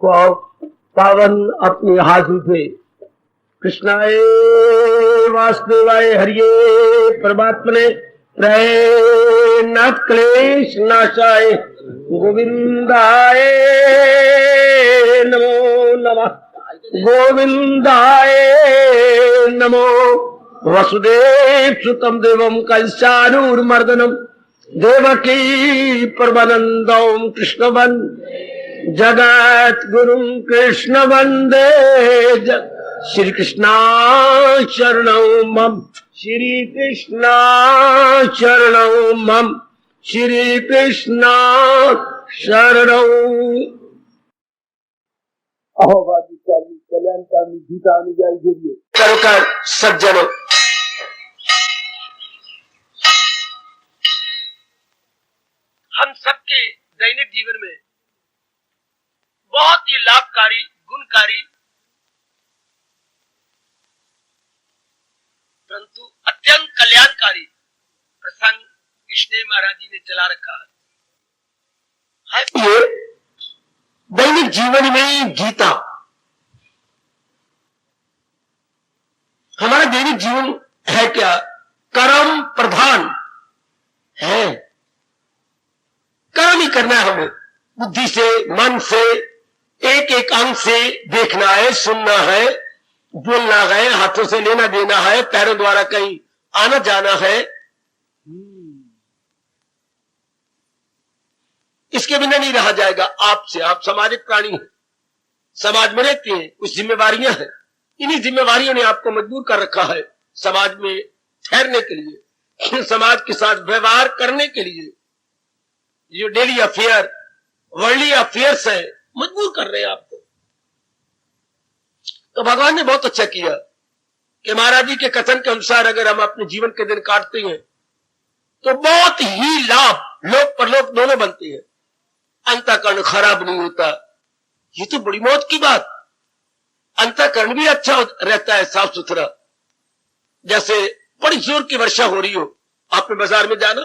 को पावन अपनी हाथ उठे। कृष्णाय वासुदेवाय हरिये परमात्मने प्रय न क्लेश नाशाय गोविंदाय नमो नमः। गोविंदाय नमो। वसुदेव सुतम देवम कंसानूरमर्दनम देवकी परमानंदम कृष्ण वंदे जगत गुरु कृष्ण वंदे श्री कृष्णा शरणं मम। श्री कृष्णा शरणं मम। श्री कृष्णा शरणं। अहोभाग्यशाली कल्याणकारी गीता अनुयायी गिरिए करोकार सज्जनों, हम सबके दैनिक जीवन में बहुत ही लाभकारी, गुणकारी, परंतु अत्यंत कल्याणकारी प्रसंग कृष्णदेव महाराज जी ने चला रखा है। ये दैनिक जीवन में गीता हमारा दैनिक जीवन है क्या? कर्म प्रधान है। कर्म ही करना है हमें, बुद्धि से, मन से, एक एक अंग से देखना है, सुनना है, बोलना है, हाथों से लेना देना है, पैरों द्वारा कहीं आना जाना है। इसके बिना नहीं रहा जाएगा। आपसे, आप सामाजिक प्राणी हैं, समाज में रहते हैं, कुछ जिम्मेवारियां हैं। इन्हीं जिम्मेवारियों ने आपको मजबूर कर रखा है समाज में ठहरने के लिए, समाज के साथ व्यवहार करने के लिए। जो डेली अफेयर, वर्ल्डली अफेयर्स है, मजबूर कर रहे हैं आपको। तो भगवान ने बहुत अच्छा किया कि महाराज जी के कथन के अनुसार अगर हम अपने जीवन के दिन काटते हैं तो बहुत ही लाभ, लोक परलोक दोनों बनते हैं। अंतःकरण खराब नहीं होता, ये तो बड़ी मौत की बात। अंतःकरण भी अच्छा रहता है, साफ सुथरा। जैसे बड़ी जोर की वर्षा हो रही हो, आपने बाजार में जाना,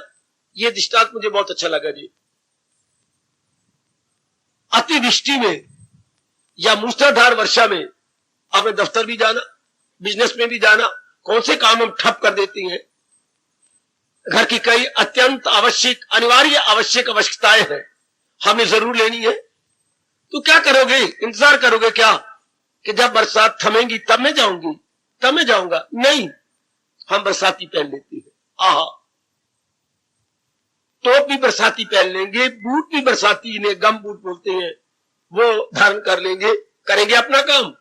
ये दृष्टांत मुझे बहुत अच्छा लगा जी। अतिवृष्टि में या मूसलाधार वर्षा में आपने दफ्तर भी जाना, बिजनेस में भी जाना, कौन से काम हम ठप कर देते हैं। घर की कई अत्यंत आवश्यक, अनिवार्य आवश्यक आवश्यकताएं हैं, हमें जरूर लेनी है। तो क्या करोगे? इंतजार करोगे क्या कि जब बरसात थमेगी तब मैं जाऊंगी, तब मैं जाऊंगा? नहीं, हम बरसाती पहन लेते हैं। आहा, टोप भी बरसाती पहन लेंगे, बूट भी बरसाती, इन्हें गम बूट बोलते हैं, वो धारण कर लेंगे, करेंगे अपना काम।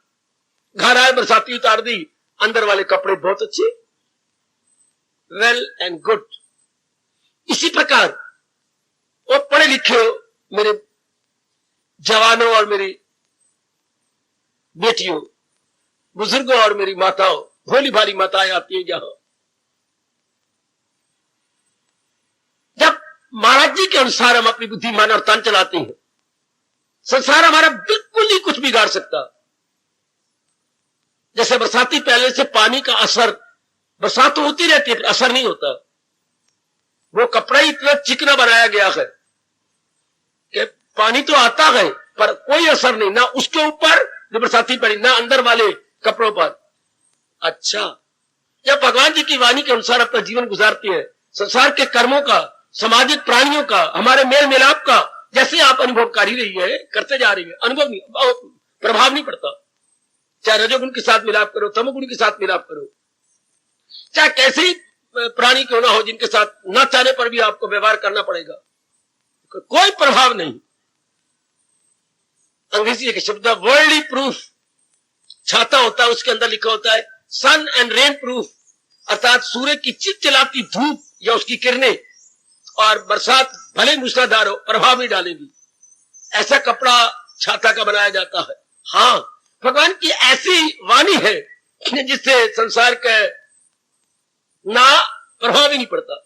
घर आए, बरसाती उतार दी, अंदर वाले कपड़े बहुत अच्छे, वेल एंड गुड। इसी प्रकार वो पढ़े लिखे हो मेरे जवानों और मेरी बेटियों, बुजुर्गों और मेरी माताओं, भोली भाली माताएं आती हैं जहां, जब महाराज जी के अनुसार हम अपनी बुद्धि, मन और तन चलाते हैं, संसार हमारा बिल्कुल ही कुछ बिगाड़ सकता। जैसे बरसाती पहले से पानी का असर, बरसात तो होती रहती है, असर नहीं होता। वो कपड़ा ही इतना चिकना बनाया गया है कि पानी तो आता है पर कोई असर नहीं, ना उसके ऊपर जो बरसाती पड़ी, ना अंदर वाले कपड़ों पर। अच्छा, जब भगवान जी की वाणी के अनुसार अपना जीवन गुजारते हैं, संसार के कर्मों का, सामाजिक प्राणियों का, हमारे मेल मिलाप का जैसे आप अनुभव कर ही रही है, करते जा रही है, अनुभव नहीं, प्रभाव नहीं पड़ता। चाहे रजोगुण के साथ मिलाप करो, तमोगुण के साथ मिलाप करो, चाहे कैसे ही प्राणी क्यों ना हो, जिनके साथ न चाहने पर भी आपको व्यवहार करना पड़ेगा, कोई प्रभाव नहीं। अंग्रेजी एक शब्द वर्ल्डली प्रूफ, छाता होता है, उसके अंदर लिखा होता है सन एंड रेन प्रूफ, अर्थात सूर्य की चिलचिलाती धूप या उसकी किरणें और बरसात भले मूसलाधार हो, प्रभाव नहीं डालेगी। ऐसा कपड़ा छाता का बनाया जाता है। हाँ, भगवान की ऐसी वाणी है जिससे संसार का ना प्रभाव ही नहीं पड़ता।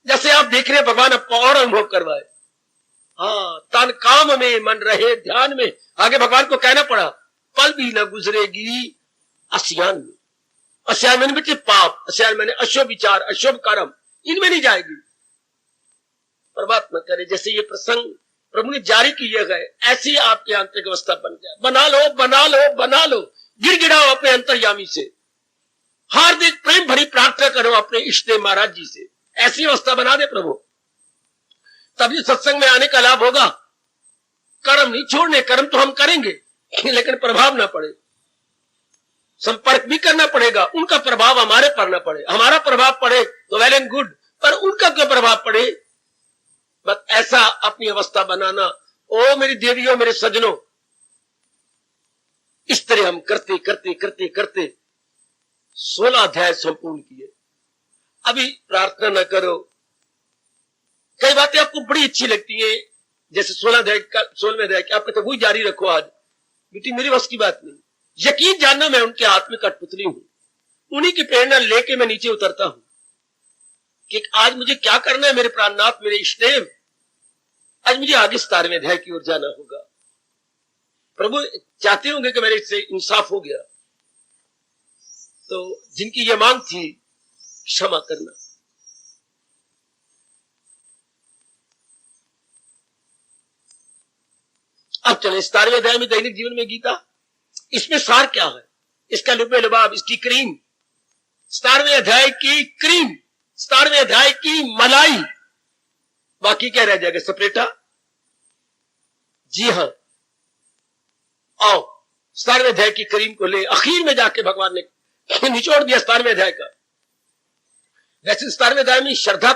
जैसे आप देख रहे हैं, भगवान आपको और अनुभव करवाए। हाँ, तन काम में मन रहे ध्यान में, आगे भगवान को कहना पड़ा, पल भी न गुजरेगी असियान में। असियान मैंने बच्चे पाप, असियान मैंने अशुभ विचार, अशुभ कर्म, इनमें नहीं जाएगी। परमात्मा करे जैसे ये प्रसंग प्रभु ने जारी किए गए, ऐसी आपकी आंतरिक अवस्था बन जाए। बना लो, बना लो, बना लो। गिड़गिड़ाओ अपने अंतर्यामी से, हार्दिक प्रेम भरी प्रार्थना करो अपने इष्टदेव महाराज जी से। ऐसी अवस्था बना दे प्रभु, तभी सत्संग में आने का लाभ होगा। कर्म नहीं छोड़ने, कर्म तो हम करेंगे लेकिन प्रभाव ना पड़े। संपर्क भी करना पड़ेगा, उनका प्रभाव हमारे पर ना पड़े। हमारा प्रभाव पड़े तो वेल एंड गुड, पर उनका क्या प्रभाव पड़े, बस ऐसा अपनी अवस्था बनाना। ओ मेरी देवियों, मेरे सज्जनों, इस तरह हम करते करते करते करते 16 अध्याय संपूर्ण किए। अभी प्रार्थना न करो। कई बातें आपको बड़ी अच्छी लगती है, जैसे 16वें अध्याय की, आप कहते वही जारी रखो। आज बेटी मेरी बस की बात नहीं। यकीन जानना मैं उनके आत्मिक कठपुतली हूं, उन्हीं की प्रेरणा लेके मैं नीचे उतरता हूं कि आज मुझे क्या करना है। मेरे प्राणनाथ, मेरे इष्टदेव, आज मुझे आगे 17वें अध्याय की ओर जाना होगा। प्रभु चाहते होंगे कि मेरे से इंसाफ हो गया, तो जिनकी ये मांग थी क्षमा करना। अब चले 17वें अध्याय में, दैनिक जीवन में गीता। इसमें सार क्या है, इसका लुबे लुबाब, इसकी क्रीम, 17वें अध्याय की क्रीम, 17वें अध्याय की मलाई। बाकी क्या रह जाएगा, सपरेटा। जी हां, आओ 17वें अध्याय की क्रीम को ले। आखिर में जाके भगवान ने निचोड़ दिया 17वें अध्याय का। वैसे 17वें अध्याय में श्रद्धा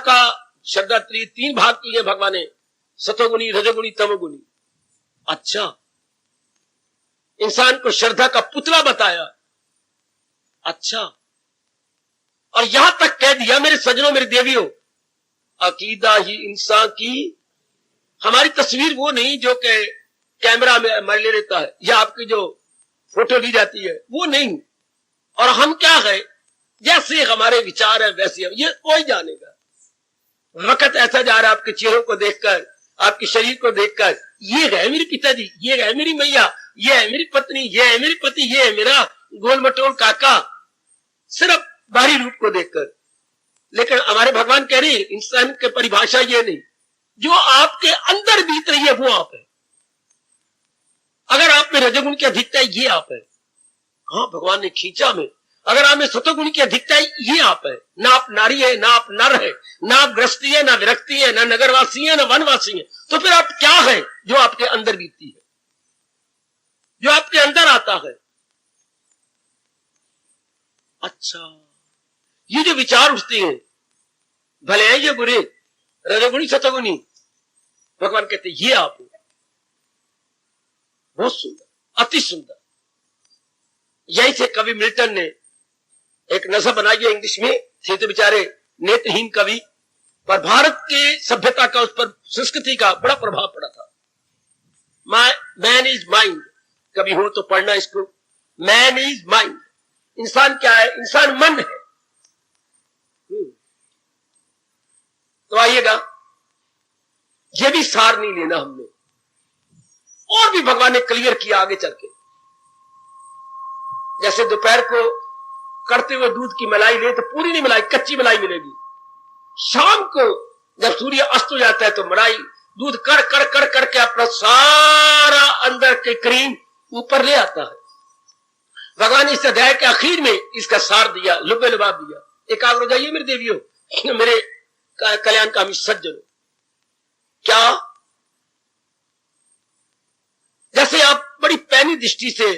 3 भाग किए भगवान ने, सतोगुणी, रजोगुणी, तमोगुणी। अच्छा, इंसान को श्रद्धा का पुतला बताया। अच्छा, और यहां तक कह दिया मेरे सज्जनों, मेरे देवियों, अकीदा ही इंसान की, हमारी तस्वीर वो नहीं जो कि कैमरा में हमारे ले रहता है, या आपकी जो फोटो ली जाती है वो नहीं। और हम क्या है, जैसे हमारे विचार है वैसे हम, ये कोई जानेगा। वक्त ऐसा जा रहा है, आपके चेहरों को देखकर, आपके शरीर को देखकर, ये है मेरे पिताजी, ये है मेरी मैया, ये है मेरी पत्नी, ये है मेरी पति, ये है मेरा गोल मटोल काका, सिर्फ बाहरी रूप को देखकर। लेकिन हमारे भगवान कह रहे हैं इंसान की परिभाषा ये नहीं, जो आपके अंदर बीत रही है वो आप है। अगर आप में रजोगुण की अधिकता है, ये आप है। हाँ, भगवान ने खींचा में। अगर आप में सतोगुण की अधिकता है, ये आप है। ना आप नारी है, ना आप नर है, ना आप गृहस्थी है, ना विरक्ति है, ना नगरवासी है, ना वनवासी है। तो फिर आप क्या है जो आपके अंदर बीतती है, जो आपके अंदर आता है। अच्छा, ये जो विचार उठते हैं, भले हैं ये बुरे, रजोगुणी सतोगुणी, भगवान कहते ये आप हो। बहुत सुंदर, अति सुंदर। यही से कवि मिल्टन ने एक नज़म बनाई है इंग्लिश में, थे तो बेचारे नेत्रहीन कवि, पर भारत के सभ्यता का, उस पर संस्कृति का बड़ा प्रभाव पड़ा था। मैन इज माइंड, कभी हो तो पढ़ना इसको। मैन इज माइंड, इंसान क्या है, इंसान मन है। तो आइएगा, यह भी सार नहीं लेना हमने, और भी भगवान ने क्लियर किया आगे चल के। जैसे दोपहर को करते हुए दूध की मलाई ले तो पूरी नहीं मलाई, कच्ची मलाई मिलेगी। शाम को जब सूर्य अस्त हो जाता है तो मलाई दूध कर कर कर करके अपना सारा अंदर के क्रीम ऊपर ले आता है। भगवान ने इस अध्याय के आखिर में इसका सार दिया, लुबे लुबाब दिया। एकाग्र हो जाइए मेरे देवियों, मेरे कल्याणकामी सज्जनों। क्या, जैसे आप बड़ी पैनी दृष्टि से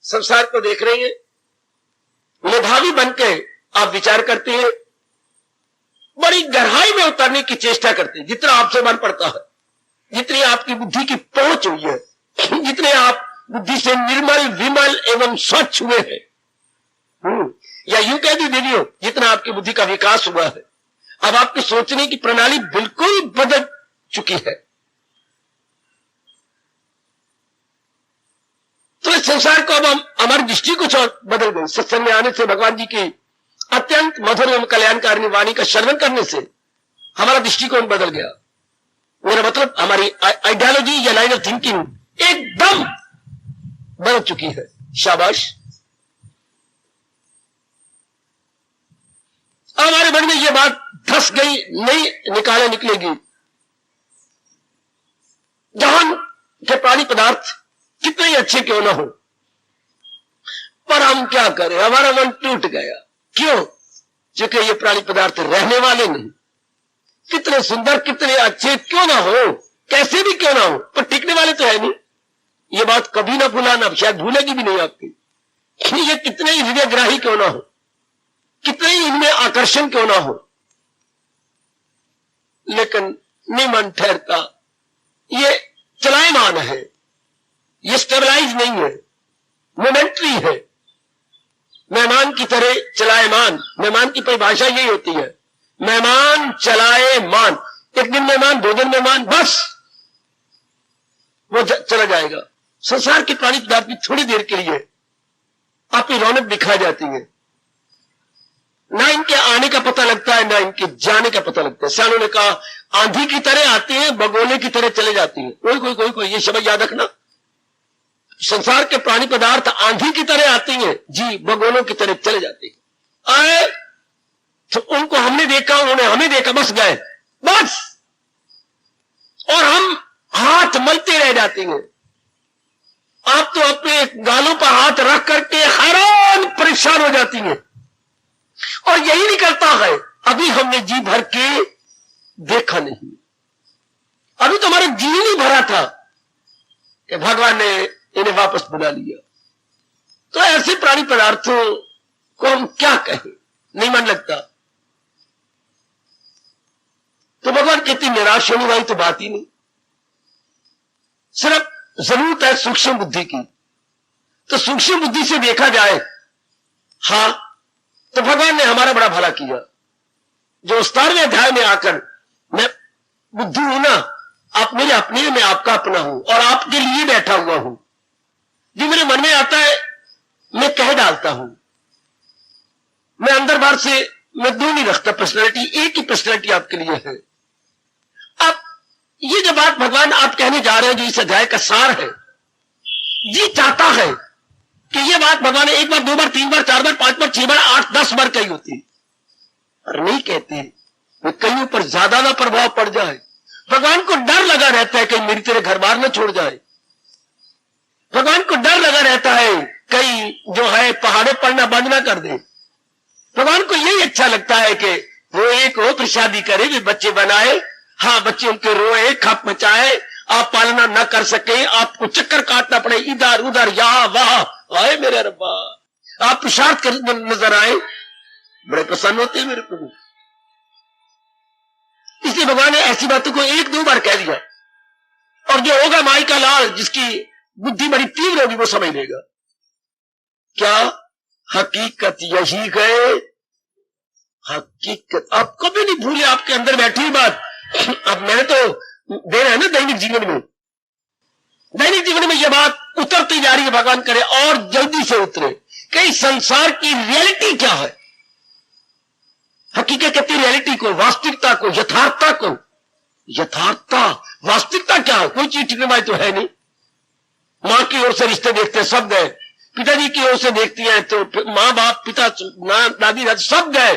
संसार को देख रहे हैं, मेधावी बनके आप विचार करते हैं, बड़ी गहराई में उतरने की चेष्टा करते हैं। जितना आपसे मन पड़ता है, जितनी आपकी बुद्धि की पहुंच हुई है, जितने आप बुद्धि से निर्मल, विमल एवं स्वच्छ हुए हैं, या यूं कह दी देवियों, जितना आपकी बुद्धि का विकास हुआ है, अब आपकी सोचने की प्रणाली बिल्कुल बदल चुकी है। तो इस संसार को अब हमारी दृष्टि कुछ और बदल गई। सत्संग में आने से, भगवान जी की अत्यंत मधुर एवं कल्याणकारिणी वाणी का श्रवण करने से हमारा दृष्टिकोण बदल गया। मेरा मतलब हमारी आइडियोलॉजी या लाइन ऑफ थिंकिंग एकदम बदल चुकी है। शाबाश। हमारे मन में यह बात धस गई, नहीं निकाले निकलेगी। जहान के प्राणी पदार्थ कितने ही अच्छे क्यों ना हो, पर हम क्या करें, हमारा मन टूट गया। क्यों? क्योंकि ये प्राणी पदार्थ रहने वाले नहीं। कितने सुंदर, कितने अच्छे क्यों ना हो, कैसे भी क्यों ना हो, पर टिकने वाले तो है नहीं। ये बात कभी ना भुलाना, शायद भूलेगी भी नहीं आपकी। ये कितने ही हृदयग्राही क्यों ना हो, कितने ही इनमें आकर्षण क्यों ना हो, लेकिन नहीं मन ठहरता। ये चलायमान है, ये स्टेबलाइज नहीं है, मोमेंट्री है। मेहमान की तरह चलायमान, मेहमान की परिभाषा यही होती है, मेहमान चलायमान। एक दिन मेहमान, 2 दिन मेहमान, बस वो चला जाएगा। संसार के प्राणी पदार्थ भी थोड़ी देर के लिए अपनी रौनक दिखा जाती है, ना इनके आने का पता लगता है, ना इनके जाने का पता लगता है। सियानों ने कहा, आंधी की तरह आती है, बगोले की तरह चले जाती है। कोई कोई कोई कोई ये शब्द याद रखना, संसार के प्राणी पदार्थ आंधी की तरह आती हैं जी, बगोलों की तरह चले जाती है। आए तो उनको हमने देखा, उन्होंने हमें देखा, बस गए, बस। और हम हाथ मलते रह जाते हैं। आप तो अपने गालों पर हाथ रख करके हैरान परेशान हो जाती हैं, और यही निकलता है, अभी हमने जी भर के देखा नहीं, अभी तो हमारा जी नहीं भरा था कि भगवान ने इन्हें वापस बुला लिया। तो ऐसे प्राणी पदार्थों को हम क्या कहें, नहीं मन लगता। तो भगवान कहती निराश होने वाली तो बात ही नहीं, सिर्फ जरूरत है सूक्ष्म बुद्धि की। तो सूक्ष्म बुद्धि से देखा जाए, हां, तो भगवान ने हमारा बड़ा भला किया जो 17वें अध्याय में आकर, मैं बुद्धू हूं ना, आप मेरे अपने, मैं आपका अपना हूं और आपके लिए बैठा हुआ हूं, जो मेरे मन में आता है मैं कह डालता हूं। मैं अंदर बाहर से मैं दो नहीं रखता पर्सनैलिटी, एक ही पर्सनैलिटी आपके लिए है। अब ये जो बात भगवान आप कहने जा रहे हैं, जो इस अध्याय का सार है, जी चाहता है कि ये बात भगवान ने 1 बार 2 बार 3 बार 4 बार 5 बार 6 बार 8 10 बार कही होती, और नहीं कहते, वो कहीं पर ज्यादा ना प्रभाव पड़ जाए। भगवान को डर लगा रहता है कहीं मेरी तेरे घर बार न छोड़ जाए। भगवान को डर लगा रहता है कहीं जो है पहाड़े पड़ना बंद ना कर दे। भगवान को यही अच्छा लगता है कि वो एक हो, फिर शादी करे, भी बच्चे बनाए, हाँ बच्चे उनके रोए, खप मचाए, आप पालना न कर सके, आपको चक्कर काटना पड़े इधर उधर यहां वहां, आए मेरे रब्बा, आप पुरुषार्थ कर नजर आए, बड़े प्रसन्न होते हैं मेरे प्रभु। इसलिए भगवान ने ऐसी बातों को 1-2 बार कह दिया, और जो होगा माई का लाल, जिसकी बुद्धि बड़ी तीव्र होगी, वो समझ लेगा क्या हकीकत यही है। हकीकत आप कभी नहीं भूले, आपके अंदर बैठी बात। अब मैंने तो दे रहे हैं ना दैनिक जीवन में, दैनिक जीवन में यह बात उतरती जा रही है, भगवान करे और जल्दी से उतरे कि इस संसार की रियलिटी क्या है। हकीकत कहती है रियलिटी को, वास्तविकता को, यथार्थता को। यथार्थता, वास्तविकता क्या है? कोई चीज टिकने वाली तो है नहीं। मां की ओर से रिश्ते देखते हैं, सब गए। पिताजी की ओर से देखती है तो माँ बाप, पिता, दादी दादी सब गए।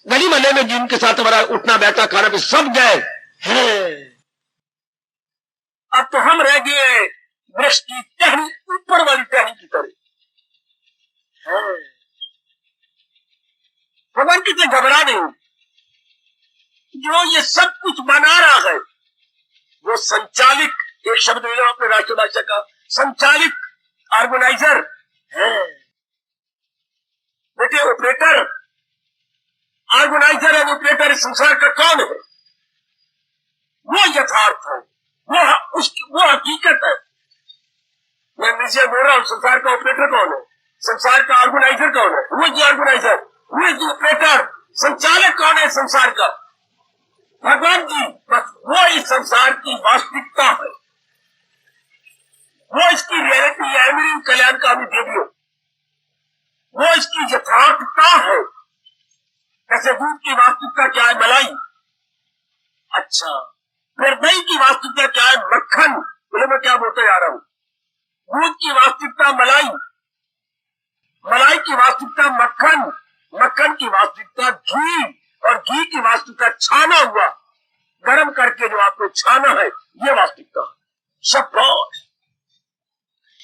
गली महल्ले में जिनके साथ हमारा उठना बैठना खाना भी सब गए हैं। अब तो हम रह गए वृक्ष की टहनी, ऊपर वाली टहनी की तरह है। भगवान कितने घबरा नहीं, जो ये सब कुछ बना रहा है वो संचालिक, एक शब्द ले लो अपने राष्ट्रभाषा का, संचालिक, ऑर्गेनाइजर है बेटे। ऑपरेटर, ऑर्गेनाइजर एंड ऑपरेटर इस संसार का कौन है? वो यथार्थ है, वो हकीकत है। मैं नीचे बोल रहा हूं, संसार का ऑपरेटर कौन है, संसार का ऑर्गेनाइजर कौन है? वो जो ऑर्गेनाइजर, वो जो ऑपरेटर, संचालक कौन है संसार का? भगवान जी। बस वो इस संसार की वास्तविकता है, वो इसकी रियलिटी है। मेरी कल्याण का भी दे दियो, वो इसकी यथार्थता है। जैसे दूध की वास्तविकता क्या है? मलाई। अच्छा, फिर दही की वास्तविकता क्या है? मक्खन। बोले मैं क्या बोलते जा रहा हूं? दूध की वास्तविकता मलाई, मलाई की वास्तविकता मक्खन, मक्खन की वास्तविकता घी, और घी की वास्तविकता छाना हुआ, गर्म करके जो आपको छाना है, ये वास्तविकता है। शाबाश।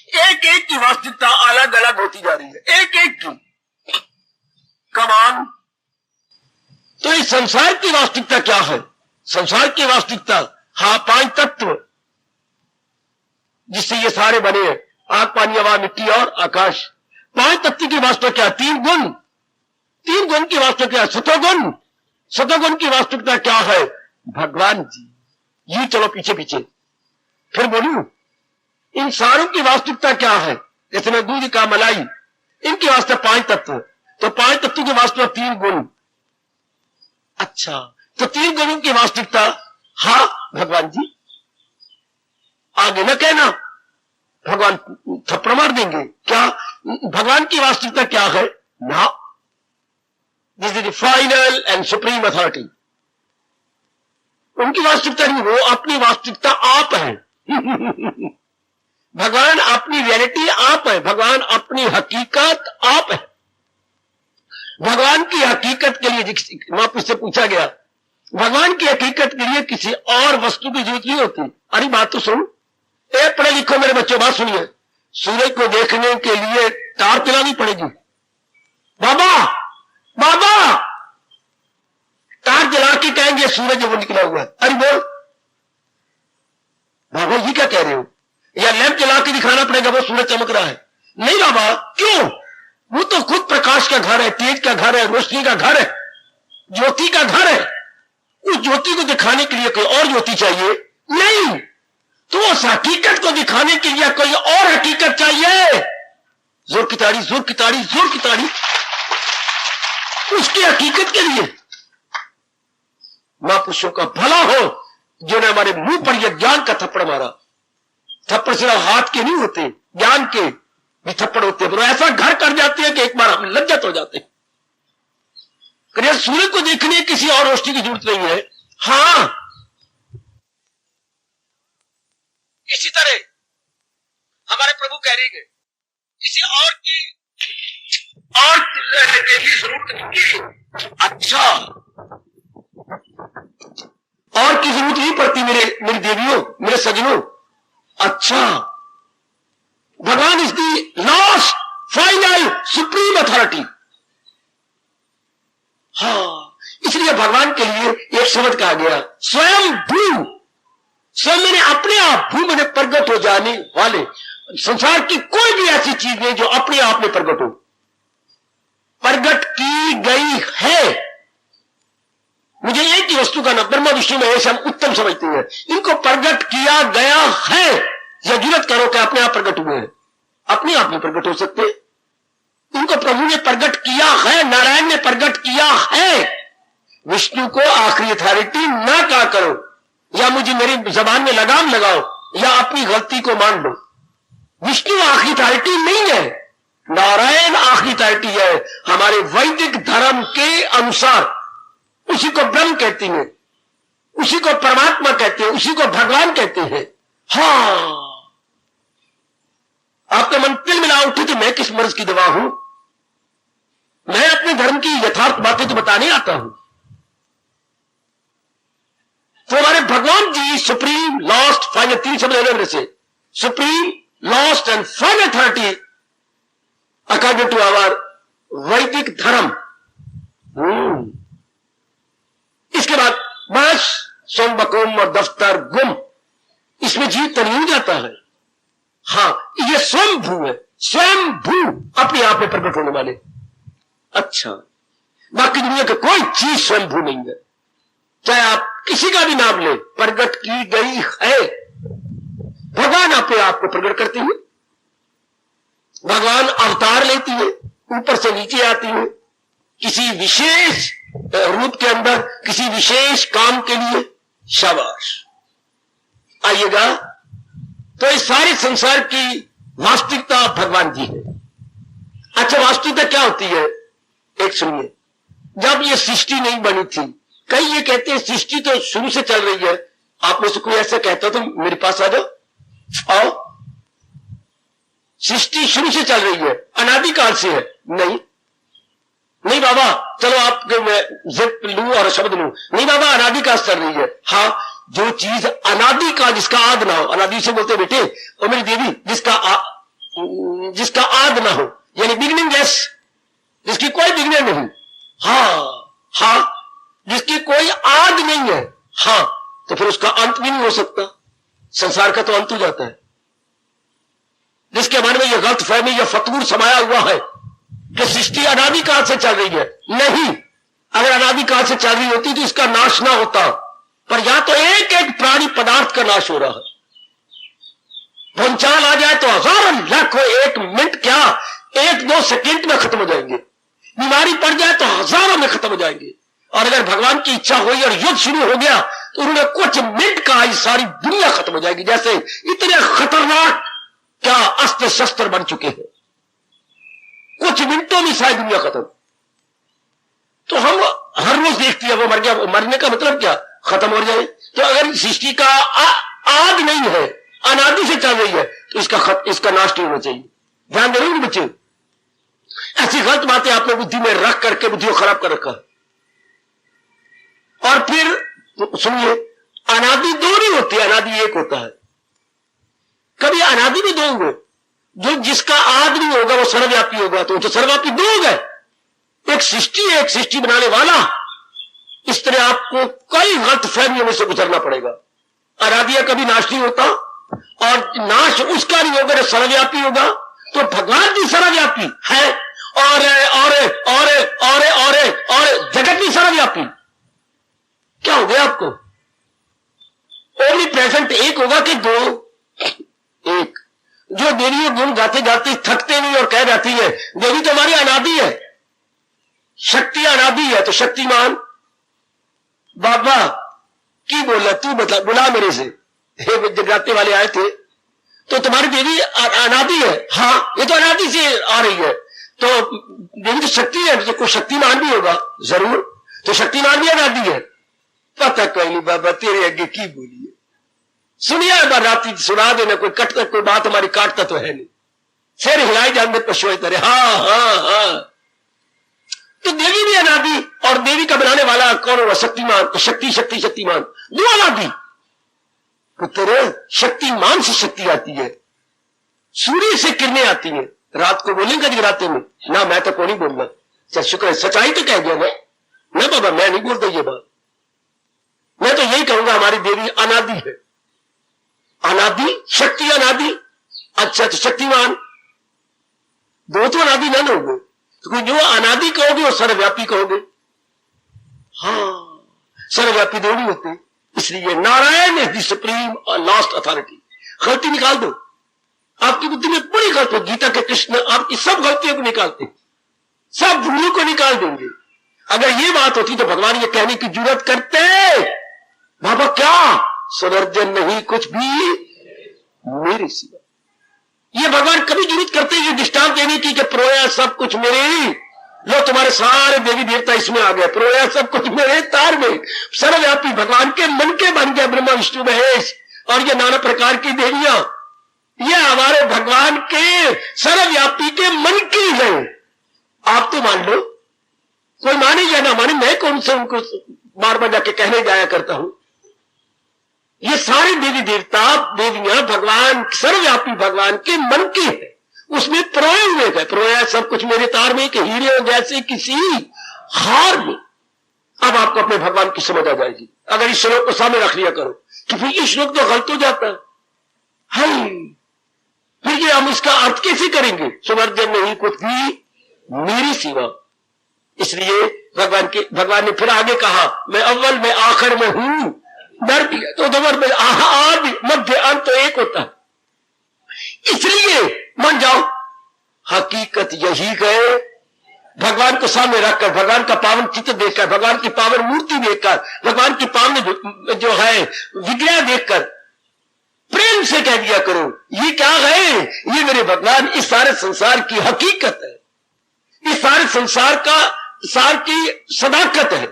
एक एक की वास्तविकता अलग अलग होती जा रही है, एक एक की। कमान। तो इस संसार की वास्तविकता क्या है? संसार की वास्तविकता, हाँ, 5 तत्व जिससे ये सारे बने हैं, आग, पानी, हवा, मिट्टी और आकाश। 5 तत्व की वास्तविकता क्या? 3 गुण। 3 गुण की वास्तविकता क्या? सतोगुण। सतोगुण की वास्तविकता क्या है? भगवान जी। ये चलो पीछे पीछे फिर बोलूं। इन सारों की वास्तविकता क्या है? जैसे मैं दूध का, मलाई, इनकी वास्तविकता 5 तत्व। तो 5 तत्व की वास्तविकता 3 गुण। अच्छा, तो 3 गुणों की वास्तविकता, हाँ भगवान जी। आगे न कहना भगवान थप्पड़ मार देंगे। क्या भगवान की वास्तविकता क्या है? ना, this is the final and supreme authority. उनकी वास्तविकता नहीं, वो अपनी वास्तविकता आप है। भगवान अपनी रियलिटी आप है, भगवान अपनी हकीकत आप है। भगवान की हकीकत के लिए वहां से पूछा गया, भगवान की हकीकत के लिए किसी और वस्तु की जरूरत नहीं होती। अरे बात तो सुन, ए पढ़े लिखो मेरे बच्चों, बात सुनिए। सूरज को देखने के लिए तार चलानी पड़ेगी। बाबा बाबा, तार जला के कहेंगे सूरज वो निकला हुआ है। अरे बोल बाबा, ये क्या कह रहे हो? या लैंप जला के दिखाना पड़ेगा वो सूरज चमक रहा है? नहीं बाबा, क्यों? वो तो खुद प्रकाश का घर है, तेज का घर है, रोशनी का घर है, ज्योति का घर है। उस ज्योति को दिखाने के लिए कोई और ज्योति चाहिए? नहीं, तो उस हकीकत को दिखाने के लिए कोई और हकीकत चाहिए। जोर की ताड़ी, जोर की ताड़ी, जोर की ताड़ी। उसकी हकीकत के लिए महापुरुषों का भला हो जिन्होंने हमारे मुंह पर यह ज्ञान का थप्पड़ मारा। थप्पड़ सिर्फ हाथ के नहीं होते, ज्ञान के भी थप्पड़ होते हैं। ऐसा घर कर जाते हैं कि एक बार हम लज्जत हो जाते हैं। सूर्य को देखने किसी और रोशनी की जरूरत नहीं है। हां, इसी तरह हमारे प्रभु कह रहे हैं किसी और की जरूरत नहीं। अच्छा, और की जरूरत नहीं पड़ती मेरी देवियों, मेरे सजनों। अच्छा, भगवान is the last final supreme authority. हाँ, इसलिए भगवान के लिए एक शब्द कहा गया, स्वयं भू। स्वयं मैंने अपने आप, भू मैंने प्रकट हो जाने वाले। संसार की कोई भी ऐसी चीज नहीं जो अपने आप में प्रकट हो। प्रकट की गई है। मुझे एक ही वस्तु का नाम ब्रह्मा विष्णु महेश हम उत्तम समझते हैं। इनको प्रकट किया गया है। यह जरूरत करो कि अपने आप प्रकट हुए हैं, अपने आप में प्रकट हो सकते। इनको प्रभु ने प्रकट किया है, नारायण ने प्रकट किया है। विष्णु को आखिरी अथॉरिटी ना कहा करो, या मुझे मेरी जबान में लगाम लगाओ, या अपनी गलती को मान लो। विष्णु आखिरी अथॉरिटी नहीं है, नारायण आखिरी अथॉरिटी है। हमारे वैदिक धर्म के अनुसार उसी को ब्रह्म कहते हैं, उसी को परमात्मा कहते हैं, उसी को भगवान कहते हैं। हाँ, आपका मन तिल मिला उठे तो मैं किस मर्ज की दवा हूं? मैं अपने धर्म की यथार्थ बातें तो बताने आता हूं। तो हमारे भगवान जी सुप्रीम लास्ट फाइनल, 3 शब्द मेरे से, supreme last and final authority according to our Vedic dharma. इसके बाद बस सोम बकोम और दफ्तर गुम, इसमें जीव तनी जाता है। हाँ, ये स्वयं भू है, स्वयं भू, अपने आप में प्रकट होने वाले। अच्छा, बाकी दुनिया की कोई चीज स्वयं भू नहीं है। चाहे आप किसी का भी नाम ले, प्रकट की गई है। भगवान अपने आप को प्रकट करती है। भगवान अवतार लेती है, ऊपर से नीचे आती है, किसी विशेष रूप के अंदर, किसी विशेष काम के लिए। शाबाश, आइएगा। तो इस सारे संसार की वास्तविकता भगवान जी है। अच्छा, वास्तविकता क्या होती है? एक सुनिए, जब ये सृष्टि नहीं बनी थी, कई ये कहते हैं सृष्टि तो शुरू से चल रही है। आप में से कोई ऐसा कहता तो मेरे पास आ जाओ, आओ। सृष्टि शुरू से चल रही है, अनादिकाल से है। नहीं बाबा, चलो आप मैं जिप लू और शब्द लू। नहीं बाबा, अनादिकाल से चल रही है। हाँ, जो चीज अनादि का, जिसका आद ना हो, अनादि से बोलते बेटे और मेरी देवी, जिसका आद ना हो, यानी बिगनिंग लेस, जिसकी कोई बिगनिंग नहीं, हाँ, जिसकी कोई आद नहीं है, हाँ, तो फिर उसका अंत भी नहीं हो सकता। संसार का तो अंत हो जाता है। जिसके मन में यह गलत फहमी या फतूर समाया हुआ है कि सृष्टि अनादि काल से चल रही है, नहीं, अगर अनादि काल से चल रही होती तो इसका नाश ना होता, पर या तो एक एक प्राणी पदार्थ का नाश हो रहा है। भूचाल आ जाए तो हजारों लाखों, एक मिनट क्या 1-2 सेकंड में खत्म हो जाएंगे। बीमारी पड़ जाए तो हजारों में खत्म हो जाएंगे। और अगर भगवान की इच्छा हुई और युद्ध शुरू हो गया तो उन्होंने कुछ मिनट कहा, ये सारी दुनिया खत्म हो जाएगी। जैसे इतने खतरनाक क्या अस्त्र शस्त्र बन चुके हैं, कुछ मिनटों में सारी दुनिया खत्म। तो हम हर रोज देखते हैं वो मर गया, वो मरने का मतलब क्या, खत्म हो जाए। तो अगर सृष्टि का आद नहीं है, अनादि से चल रही है, तो इसका नाश नहीं होना चाहिए। ध्यान दे रहे हैं बच्चे, ऐसी गलत बातें आपने बुद्धि में रख करके बुद्धि को खराब कर रखा। और फिर सुनिए, अनादि दो नहीं होते, अनादि एक होता है। कभी अनादि भी दो होंगे, जो जिसका आद नहीं होगा वो सर्वव्यापी होगा, तो सर्वव्यापी दो हो गए। एक सृष्टि बनाने वाला। इस तरह आपको कई गलत फहमियों में से गुजरना पड़ेगा। अनादि कभी नाश नहीं होता, और नाश उसका नहीं होगा जो सर्वव्यापी होगा। तो भगवान भी सर्वव्यापी है, और जगत भी सर्वव्यापी। क्या हो गया आपको? ओनली प्रेजेंट एक होगा कि दो? एक। जो देवी गुण गाते गाते थकते नहीं और कह जाती है देवी तो हमारी अनादि है, शक्ति अनादि है, तो शक्तिमान बाबा की बोला, तू बता, बुला मेरे से। जगराते वाले आए थे, तो तुम्हारी देवी अनादि है। हाँ, ये तो अनादि से आ रही है, तो देवी तो शक्ति है, तो कोई शक्तिमान भी होगा जरूर, तो शक्तिमान भी अनादि है। पता कोई नहीं बाबा, तेरे आगे की बोलिए, सुनिए एक बार रात्रि सुना देना, कोई कटता, कोई बात हमारी काटता तो है नहीं। सिर हिलाई जाते पशु तरह, हाँ। तो देवी भी अनादि, और देवी का बनाने वाला कौन होगा? शक्तिमान। तो शक्तिमान दो अनादि। पुत्र, शक्तिमान से शक्ति आती है, सूर्य से किरणें आती है। रात को बोलेंगे जगराते में ना, मैं तो कौन नहीं बोल रहा, शुक्र है सच्चाई तो कह दिया ना बाबा, मैं नहीं बोलता ये बात। मैं तो यही कहूंगा हमारी देवी अनादि है। अनादि, शक्ति अनादि। अच्छा, तो शक्तिमान दो तो अनादि ना होंगे, तो जो अनादि कहोगे वो सर्वव्यापी कहोगे। हाँ, सर्वव्यापी दो नहीं होते, इसलिए नारायण इज द सुप्रीम और लास्ट अथॉरिटी। गलती निकाल दो, आपकी बुद्धि में बड़ी गलत हो। गीता के कृष्ण आपकी सब गलतियों को निकालते, सब भूलों को निकाल देंगे। अगर ये बात होती तो भगवान ये कहने की जरूरत करते बाबा क्या सुवर्जन नहीं कुछ भी मेरे सिवा। ये भगवान कभी जरूरत करते ये दृष्टांत देने की कि प्रोया सब कुछ मेरे, लो तुम्हारे सारे देवी देवता इसमें आ गए, प्रोया सब कुछ मेरे तार में। सर्वव्यापी भगवान के मन के बन गया ब्रह्मा विष्णु महेश और ये नाना प्रकार की देवियां, ये हमारे भगवान के सर्वव्यापी के मन की है। आप तो मान लो, कोई माने या ना माने, मैं कौन से उनको बार बार जाके कहने जाया करता हूं। ये सारे देवी देवता देवियां भगवान सर्वव्यापी भगवान के मन की है, उसमें प्रोए हुए है। प्रोया सब कुछ मेरे तार में कि हीरे जैसे किसी हार में। अब आपको अपने भगवान की समझ आ जाएगी अगर इस श्लोक को सामने रख लिया करो कि फिर ये श्लोक तो गलत हो जाता है। फिर ये हम इसका अर्थ कैसे करेंगे? सुवर्जन नहीं कुछ भी मेरी सिवा। इसलिए भगवान ने फिर आगे कहा, मैं अव्वल में आखिर में हूं, डर दिया तो दबर में आदि मध्य अंत तो एक होता है। इसलिए मान जाओ, हकीकत यही गए। भगवान को सामने रखकर, भगवान का पावन चित्र देखकर, भगवान की पावन मूर्ति देखकर, भगवान की पावन जो है विग्रह देखकर प्रेम से कह दिया करो, ये क्या है? ये मेरे भगवान इस सारे संसार की हकीकत है, इस सारे संसार का सार की सदाकत है।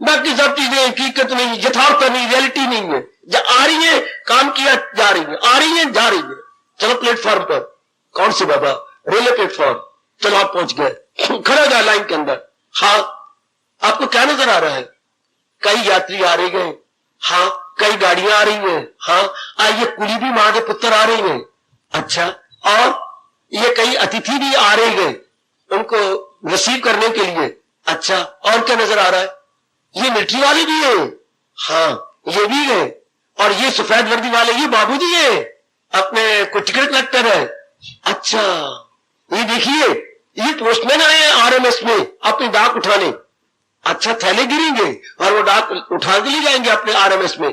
बाकी सब चीजें हकीकत नहीं, यथार्थ नहीं, रियलिटी नहीं है। आ रही है, काम किया जा रही है, आ रही है, जा रही है। चलो प्लेटफॉर्म पर, कौन सी बाबा? Railway platform. चलो आप पहुंच गए, खड़ा जा लाइन के अंदर। हाँ, आपको क्या नजर आ रहा है? कई यात्री आ रहे गए। हाँ, कई गाड़ियां आ रही हैं, हाँ, ये कुली भी मां के पुत्र आ रही हैं, अच्छा, और ये कई अतिथि भी आ रहे हैं उनको रिसीव करने के लिए, अच्छा, और क्या नजर आ रहा है? ये मिलिट्री वाले भी हैं, हाँ, ये भी है, और ये सफेद वर्दी वाले ये बाबूजी है, अपने कोई टिकट कलेक्टर है, अच्छा, ये देखिए ये पोस्टमैन आए हैं आरएमएस में अपनी डाक उठाने, अच्छा, थैले गिरेंगे और वो डाक उठा के ले जाएंगे अपने आरएमएस में।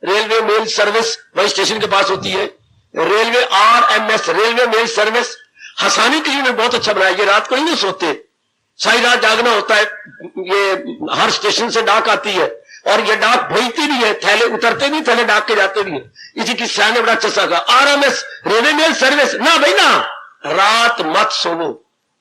रेलवे मेल सर्विस वही स्टेशन के पास होती है, railway RMS, railway mail service, हंसाने के लिए मैं बहुत अच्छा बनाया। ये रात को नहीं सोते, सारी रात जागना होता है, ये हर स्टेशन से डाक आती है और ये डाक भेजती भी है, थैले उतरते भी, थैले डाक के जाते भी है। इसी की सैन ने बड़ा अच्छा सा कहा, आरएमएस रेलवे मेल सर्विस, ना भाई ना, रात मत सोवो,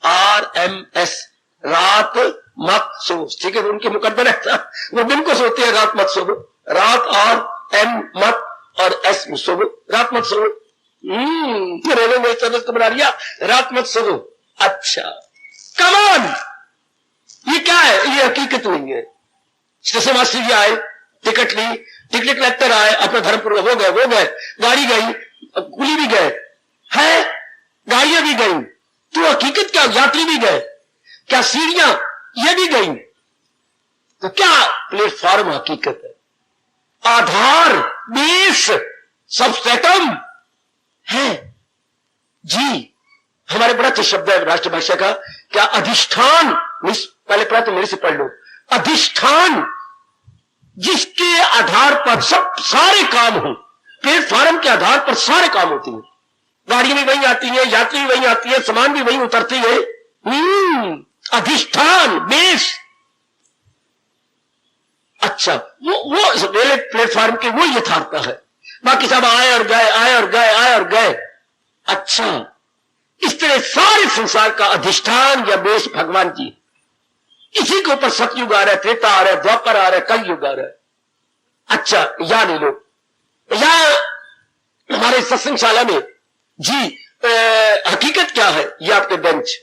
आरएमएस, रात मत सो, ठीक है, उनके मुकद्दर ऐसा, वो दिन को सोते हैं, रात मत सोवो, रात और एम मत और एस सोवो, रात मत सोवो। रेलवे मेल सर्विस को बना लिया, रात मत सोवो, अच्छा, कमान, ये क्या है? ये हकीकत नहीं है। स्टेशन मास्टर जी आए, टिकट ली, टिकट कलेक्टर आए, अपना धर्मपुर हो गए, वो गए, गाड़ी गई, कुली भी गए, है, गाड़ियां भी गई, तो हकीकत क्या? यात्री भी गए, क्या सीढ़ियां ये भी गई, तो क्या प्लेटफॉर्म हकीकत है? आधार, बेस, सबस्ट्रेटम है जी। हमारे बड़ा अच्छा शब्द है राष्ट्रभाषा का, क्या अधिष्ठान, पहले पढ़ा तो मेरे से पढ़ लो, अधिष्ठान जिसके आधार पर सब सारे काम हो, प्लेटफॉर्म के आधार पर सारे काम होते हैं, गाड़ी भी वहीं आती है, यात्री भी वहीं आती है, सामान भी वहीं उतरती है, अधिष्ठान, बेस, अच्छा, वो रेलवे प्लेटफॉर्म के वो यथार्थता है। बाकी सब आए और गए, आए और गए, आए और गए, अच्छा, इस तरह सारे संसार का अधिष्ठान या बेस भगवान जी, इसी के ऊपर सतयुग आ रहा है, त्रेता आ रहा है, द्वापर आ रहा है, कलयुग आ रहा है। अच्छा, या ले लो, या हमारे सत्संगशाला में जी हकीकत क्या है? ये आपके बेंच,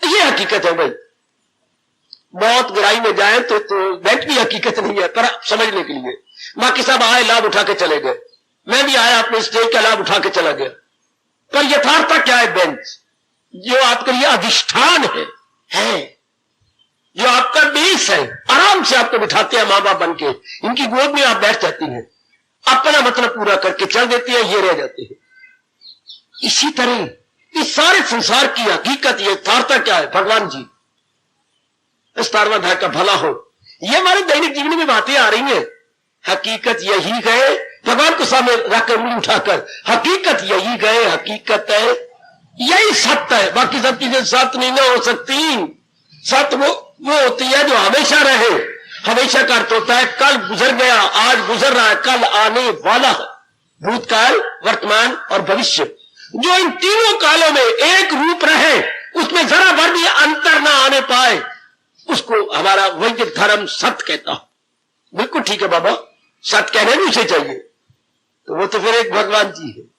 ये हकीकत है भाई। बहुत गहराई में जाए तो बेंच भी हकीकत नहीं है, पर समझने के लिए। बाकी सब आए, लाभ उठा के चले गए, मैं भी आया, अपने स्टेज का लाभ उठा के चला गया, पर यथार्थता क्या है? बेंच जो आपके लिए अधिष्ठान है, जो आपका बेस है, आराम से आपको बिठाते हैं मां बाप बन के, इनकी गोद में आप बैठ जाती हैं, अपना मतलब पूरा करके चल देती है, ये रह जाते हैं। इसी तरह इस सारे संसार की हकीकत, ये यथार्थता क्या है? भगवान जी, इस 17वां अध्याय का भला हो, ये हमारे दैनिक जीवन में बातें आ रही हैं। हकीकत यही है, भगवान को सामने रखकर उंगली उठाकर, हकीकत यही है, हकीकत है, यही सत्य है, बाकी सब चीजें सत्य नहीं ना हो सकती। सत्य वो होती है जो हमेशा रहे। हमेशा का अर्थ होता है कल गुजर गया, आज गुजर रहा है, कल आने वाला है, भूतकाल, वर्तमान और भविष्य। जो इन तीनों कालों में एक रूप रहे, उसमें जरा भर भी अंतर ना आने पाए, उसको हमारा वैदिक धर्म सत्य कहता है। बिल्कुल ठीक है बाबा, सत्य कहने भी उसे चाहिए, तो वो तो फिर एक भगवान जी है।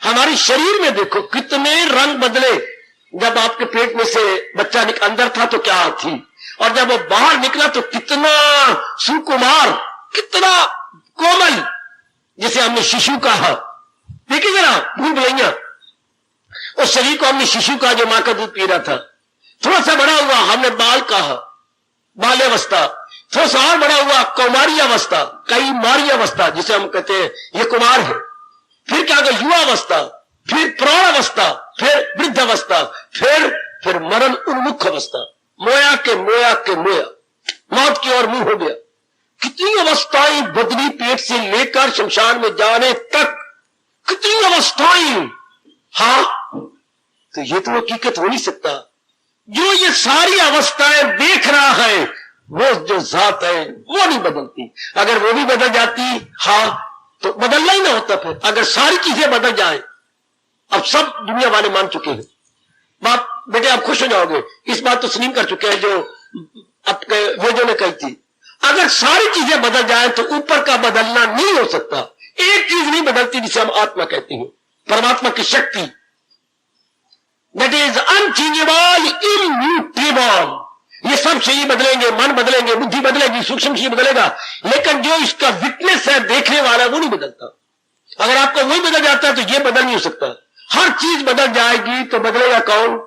हमारे शरीर में देखो कितने रंग बदले। जब आपके पेट में से बच्चा अंदर था तो क्या थी, और जब वो बाहर निकला तो कितना सुकुमार, कितना कोमल, जिसे हमने शिशु कहा। देखिए जरा भूल भैया, उस शरीर को हमने शिशु कहा जो मां का दूध पी रहा था। थोड़ा सा बड़ा हुआ, हमने बाल कहा, बाल्यावस्था। थोड़ा सा और बड़ा हुआ, कौमारी अवस्था, कई मारी अवस्था, जिसे हम कहते हैं ये कुमार है। फिर क्या गया? युवा अवस्था, फिर प्रौढ़ अवस्था, फिर वृद्ध अवस्था, फिर मरण उन्मुख अवस्था। मोया के मोया, मौत की ओर मुंह हो गया। कितनी अवस्थाएं बदली, पेट से लेकर शमशान में जाने तक, कितनी अवस्थाएं। हाँ, तो ये तो हकीकत हो नहीं सकता। जो ये सारी अवस्थाएं देख रहा है, वो जो जात है वो नहीं बदलती। अगर वो भी बदल जाती, हाँ, तो बदलना ही ना होता। फिर अगर सारी चीजें बदल जाए, अब सब दुनिया वाले मान चुके हैं, बाप बेटे आप खुश हो जाओगे, इस बात तो तस्लीम कर चुके हैं जो आपके वेदों ने कही थी। अगर सारी चीजें बदल जाए तो ऊपर का बदलना नहीं हो सकता। एक चीज नहीं बदलती, जिसे हम आत्मा कहते हैं, परमात्मा की शक्ति, दैट इज अनचेंजेबल, इम्यूटेबल। ये सब शरीर बदलेंगे, मन बदलेंगे, बुद्धि बदलेगी, सूक्ष्म शरीर बदलेगा, लेकिन जो इसका विटनेस है, देखने वाला, वो नहीं बदलता। अगर आपका वही बदल जाता है तो ये बदल नहीं हो सकता। हर चीज बदल जाएगी तो बदलेगा कौन?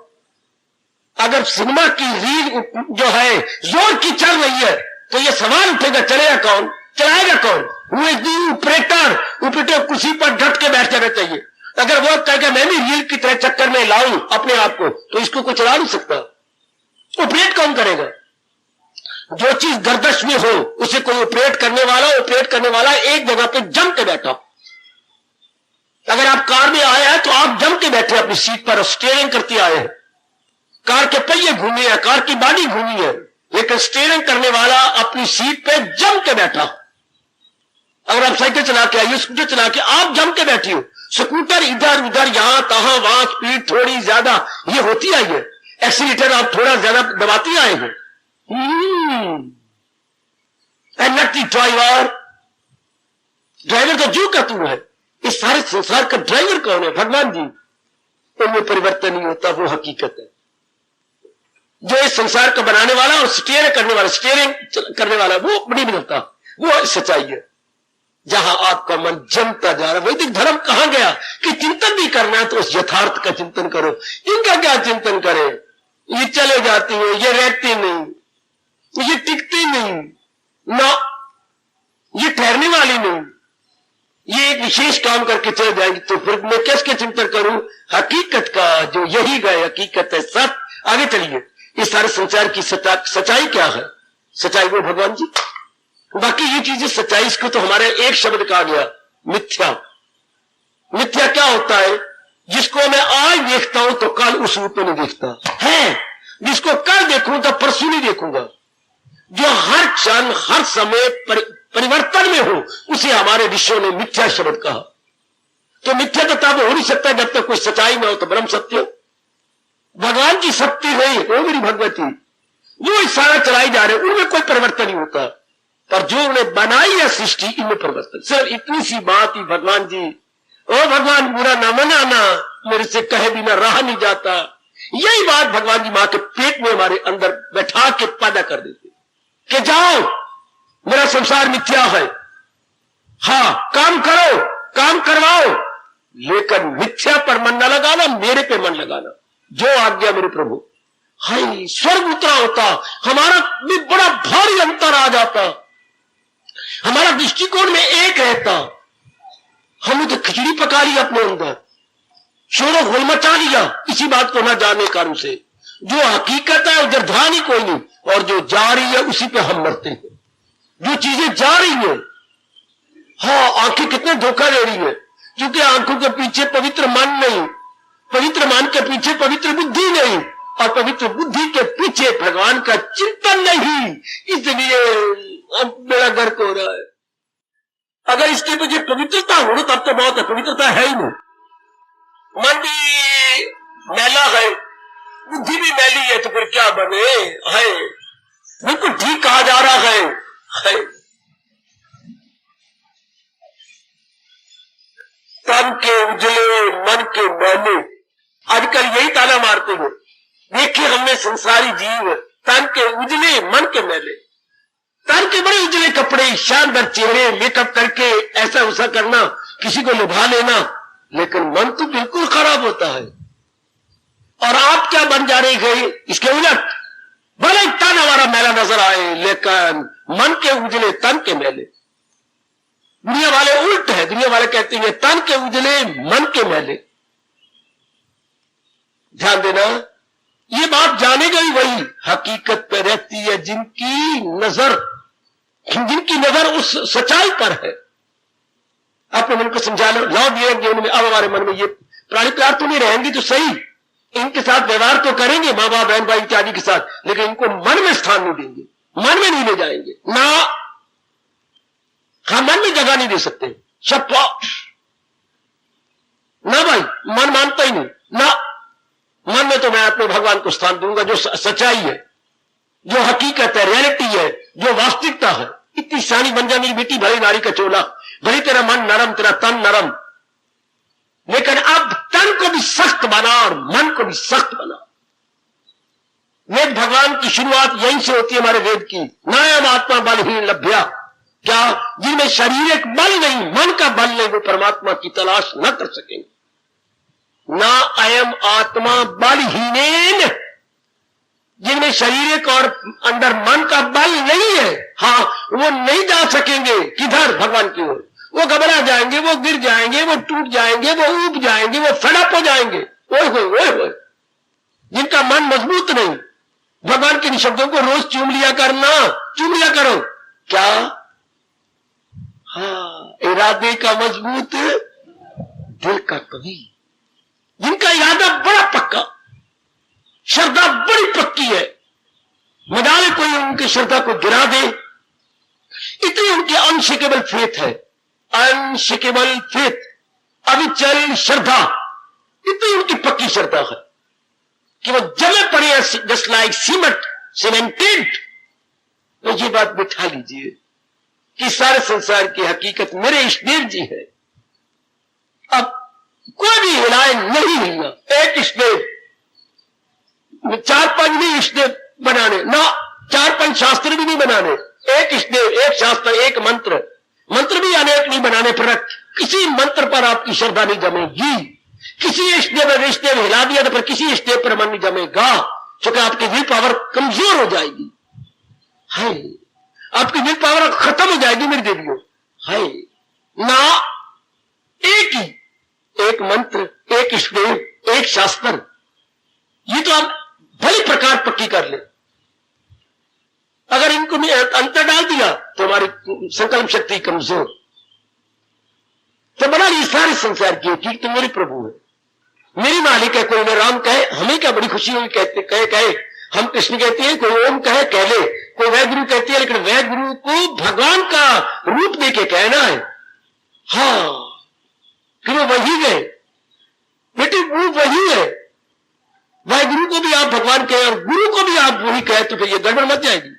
अगर सिनेमा की रील जो है जोर की चल रही है तो ये सवाल उठेगा, चलेगा कौन, चलाएगा कौन? वो ऑपरेटर कुर्सी पर डट के बैठ जाना चाहिए। अगर वो कहेगा मैं भी रील की तरह चक्कर में लाऊं अपने आप को, तो इसको कोई चला नहीं सकता। ऑपरेट कौन करेगा? जो चीज गर्दश में हो उसे कोई ऑपरेट करने वाला एक जगह पे जम के बैठा। अगर आप कार में आए हैं तो आप जम के बैठे अपनी सीट पर, स्टीयरिंग करते आए हैं। कार के पहिए घूमे हैं, कार की बॉडी घूमी है, लेकिन स्टीयरिंग करने वाला अपनी सीट पे जम के बैठा। अगर आप साइकिल चला के आइए, स्कूटर चला के, आप जम के बैठी हो। स्कूटर इधर उधर, यहां तहां, वहां स्पीड थोड़ी ज्यादा ये होती आई है, एक्सीलेटर आप थोड़ा ज्यादा दबाती आए हो। ड्राइवर तो जो का तू है। इस सारे संसार का ड्राइवर कौन है? भगवान जी। उनमें परिवर्तन नहीं होता, वो हकीकत है। जो इस संसार को बनाने वाला और स्टीयरिंग करने वाला वो नहीं बदलता, वो सच्चाई है। जहां आपका मन जमता जा रहा है, वैदिक धर्म कहां गया कि चिंतन भी करना है तो उस यथार्थ का चिंतन करो। इनका क्या चिंतन करें? ये चले जाती है, ये रहती नहीं, ये टिकती नहीं ना, ये ठहरने वाली नहीं, ये एक विशेष काम करके चले जाएंगे। तो फिर मैं किसके चिंतन करूं? हकीकत का, जो यही गए हकीकत है, सब। आगे चलिए, इस सारे संसार की सच्चाई क्या है? सच्चाई वो भगवान जी। बाकी ये चीजें सच्चाई, इसको तो हमारे एक शब्द कहा गया, मिथ्या। मिथ्या क्या होता है? जिसको मैं आज देखता हूं तो कल उस रूप में नहीं देखता है, जिसको कल देखूं तो परसों नहीं देखूंगा। जो हर क्षण हर समय परिवर्तन में हो, उसे हमारे ऋषियों ने मिथ्या शब्द कहा। तो मिथ्या तो तब हो नहीं सकता जब तक कोई सच्चाई ना हो, तो ब्रह्म सत्य हो। भगवान की शक्ति है, वो मेरी भगवती, वो इस सारा चलाई जा रहे, उनमें कोई परिवर्तन नहीं होता। पर जो उन्होंने बनाई है सृष्टि, इनमें परिवर्तन। सिर्फ इतनी सी बात ही भगवान जी, ओ भगवान बुरा ना मनाना, मेरे से कहे बिना रहा नहीं जाता। यही बात भगवान जी मां के पेट में हमारे अंदर बैठा के पैदा कर देते कि जाओ, मेरा संसार मिथ्या है। हाँ, काम करो, काम करवाओ, लेकिन मिथ्या पर मन न लगाना, मेरे पे मन लगाना। जो आज्ञा मेरे प्रभु। हाय, स्वर्ग उतरा होता, हमारा भी बड़ा भारी अंतर आ जाता, हमारा दृष्टिकोण में एक रहता। हमने तो खिचड़ी पका ली अपने अंदर, शोर होल मचा लिया इसी बात को न जानने कारण से। जो हकीकत है उधर ध्यान ही कोई नहीं, और जो जा रही है उसी पे हम मरते हैं। जो चीजें जा रही है, हाँ, आंखें कितने धोखा दे रही है, क्योंकि आंखों के पीछे पवित्र मन नहीं, पवित्र मन के पीछे पवित्र बुद्धि नहीं, और पवित्र बुद्धि के पीछे भगवान का चिंतन नहीं। इसलिए अब मेरा गर्क हो रहा है। अगर इसके पीछे पवित्रता हो तब तो बहुत है, पवित्रता है ही नहीं। मन भी मैला है, बुद्धि भी मैली है, तो फिर क्या बने? है बिल्कुल ठीक कहा जा रहा है। तन के उजले मन के मैले, आजकल यही ताला मारते हो। देखिए, हमने संसारी जीव, तन के उजले मन के मैले, तन के बड़े उजले कपड़े, शानदार चेहरे, मेकअप करके ऐसा वैसा करना, किसी को लुभा लेना, लेकिन मन तो बिल्कुल खराब होता है। और आप क्या बन जा रहे गए? इसके उलट, भले तन हमारा मैला नजर आए, लेकिन मन के उजले तन के मैले। दुनिया वाले उल्ट है, दुनिया वाले कहते हैं तन के उजले मन के मैले। ध्यान देना, ये बात जानेगा ही वही हकीकत पे रहती है जिनकी नजर उस सच्चाई पर है। अपने मन को समझा लो, लाओ दिए जीवन में। अब हमारे मन में ये प्राणी प्यार तो नहीं रहेंगी तो सही, इनके साथ व्यवहार तो करेंगे माँ बाप बहन भाई इत्यादि के साथ, लेकिन इनको मन में स्थान नहीं देंगे, मन में नहीं ले जाएंगे ना। हम मन में जगह नहीं दे सकते, शप्पा ना भाई, मन मानता ही नहीं ना। मन में तो मैं अपने भगवान को स्थान दूंगा, जो सच्चाई है, जो हकीकत है, रियलिटी है, जो वास्तविकता है। इतनी सानी बन जा मेरी बेटी, भरी नारी का चोला, भरी तेरा मन नरम, तेरा तन नरम, लेकिन अब तन को भी सख्त बना और मन को भी सख्त बना। वेद भगवान की शुरुआत यहीं से होती है, हमारे वेद की। नायम आत्मा बलहीन लभ्या, क्या जिनमें शारीरिक बल नहीं, मन का बल नहीं, वो परमात्मा की तलाश न कर सकेंगे। ना अयम आत्मा बलहीनेन, जिनमें शारीरिक और अंदर मन का बल नहीं है, हाँ, वो नहीं जा सकेंगे किधर, भगवान की ओर। वो घबरा जाएंगे, वो गिर जाएंगे, वो टूट जाएंगे, वो ऊब जाएंगे, वो फड़प हो जाएंगे। ओए होए, जिनका मन मजबूत नहीं, भगवान के शब्दों को रोज चूम लिया करना, चूम लिया करो। क्या? हाँ, इरादे का मजबूत, दिल का कवि। जिनका इरादा बड़ा पक्का, श्रद्धा बड़ी पक्की है, मजाले कोई उनकी श्रद्धा को गिरा दे, इतनी उनकी अनशेकेबल फेथ है, अनशेकेबल फेथ, अविचल श्रद्धा, इतनी उनकी पक्की श्रद्धा है कि वो जमे पड़े हैं जस्ट लाइक सीमेंट, सीमेंटेड। तो ये बात बिठा लीजिए कि सारे संसार की हकीकत मेरे इष्टदेव जी है। अब कोई भी हिलाए नहीं हिलना, एक इष्टदेव, 4-5 नहीं इष्टदेव बनाने ना, 4-5 शास्त्र भी नहीं बनाने, एक इष्टदेव, एक शास्त्र, एक मंत्र, मंत्र भी अनेक नहीं बनाने, पर किसी मंत्र पर आपकी श्रद्धा नहीं जमेगी। किसी इष्टदेव इष्टदेव हिला दिया तो पर किसी इष्टदेव पर मन नहीं जमेगा, क्योंकि आपकी विल पावर कमजोर हो जाएगी। है, आपकी विल पावर खत्म हो जाएगी मेरी देवियों। है ना, एक ही, एक मंत्र, एक इष्टदेव, एक शास्त्र, ये तो आप भली प्रकार पक्की कर ले। अगर इनको अंतर डाल दिया तो हमारी संकल्प शक्ति कमजोर, तो बना ली सारे संसार की ठीक तो मेरी प्रभु है, मेरी मालिक है। कोई ने राम कहे, हमें क्या बड़ी खुशी हुई, कहते कहे हम कृष्ण कहते हैं, कोई ओम कहे कह ले, कोई वह गुरु कहती है, लेकिन वह गुरु को भगवान का रूप देके कहना है। हाँ, फिर वो वही है बेटी, वो वही है। वह गुरु को भी आप भगवान कहे और गुरु को भी आप वही कहे, तो फिर ये गड़बड़ मच जाएगी।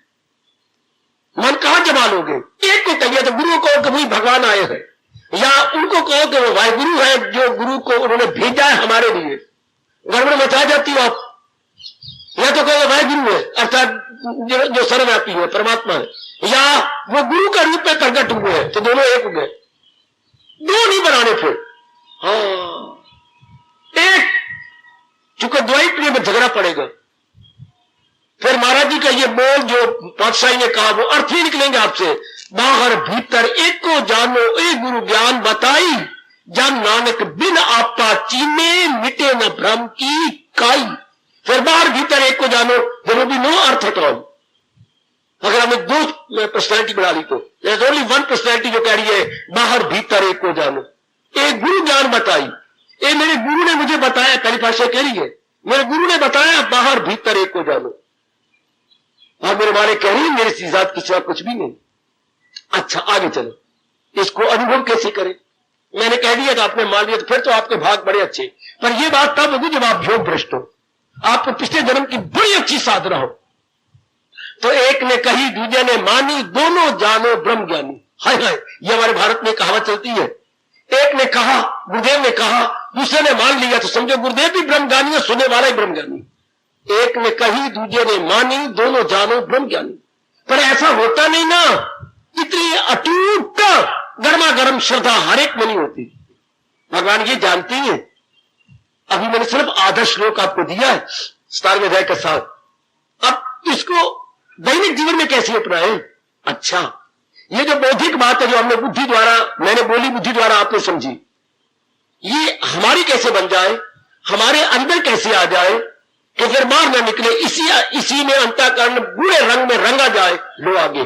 मन कहां जमा लोगे? एक को कहिए तो गुरु को कभी भगवान आए हैं, या उनको कहो कि वो वाहिगुरु है जो गुरु को उन्होंने भेजा है हमारे लिए, गड़बड़ मचा जाती हो आप। या तो कहो वाहिगुरु है अर्थात जो सर्वव्यापी है, परमात्मा है, या वो गुरु का रूप में प्रकट हुए हैं, तो दोनों एक हो गए। दो नहीं बनाने फिर, हाँ, एक, चूंकि द्वैत में झगड़ा पड़ेगा। फिर महाराज जी का ये बोल जो पातशाही ने कहा, वो अर्थ ही निकलेंगे आपसे। बाहर भीतर एक को जानो, एक गुरु ज्ञान बताई, जन नानक बिन आपा चीने, मिटे न भ्रम की काई। फिर बाहर भीतर एक को जानो, दोनों भी नो अर्थ है। अगर हमने दो पर्सनैलिटी बना ली तो ओनली वन पर्सनैलिटी जो कह रही है बाहर भीतर एक को जानो, एक गुरु ज्ञान बताई, ये मेरे गुरु ने मुझे बताया, पहली भाषा कह रही है, मेरे गुरु ने बताया बाहर भीतर एक को जानो। और मेरे माने कह रही है मेरे सीजात की सिवा कुछ भी नहीं। अच्छा, आगे चलो, इसको अनुभव कैसे करें? मैंने कह दिया तो आपने मान लिया, तो फिर तो आपके भाग बड़े अच्छे। पर यह बात तब होगी जब आप योग भ्रष्ट हो, आपको पिछले जन्म की बड़ी अच्छी साधना हो। तो एक ने कही, दूसरे ने मानी, दोनों जानो ब्रह्म ज्ञानी। हाय हाय, ये हमारे भारत में कहावत चलती है। एक ने कहा, गुरुदेव ने कहा, दूसरे ने मान लिया, तो समझो गुरुदेव भी ब्रह्मज्ञानी है, सुनने वाला ही ब्रह्मज्ञानी। एक ने कही, दूसरे ने मानी, दोनों जानो ब्रह्मज्ञानी। पर ऐसा होता नहीं ना, इतनी अटूट गर्मा गर्म श्रद्धा हर एक में नहीं होती। भगवान ये जानती है। अभी मैंने सिर्फ आधा श्लोक आपको दिया है 17वें अध्याय के साथ। अब इसको दैनिक जीवन में कैसे अपनाएं? अच्छा, ये जो बौद्धिक बात है जो हमने बुद्धि द्वारा, मैंने बोली बुद्धि द्वारा आपने समझी, ये हमारी कैसे बन जाए, हमारे अंदर कैसे आ जाए कि फिर बाहर ना निकले, इसी में अंतःकरण बुरे रंग में रंगा जाए। लो आगे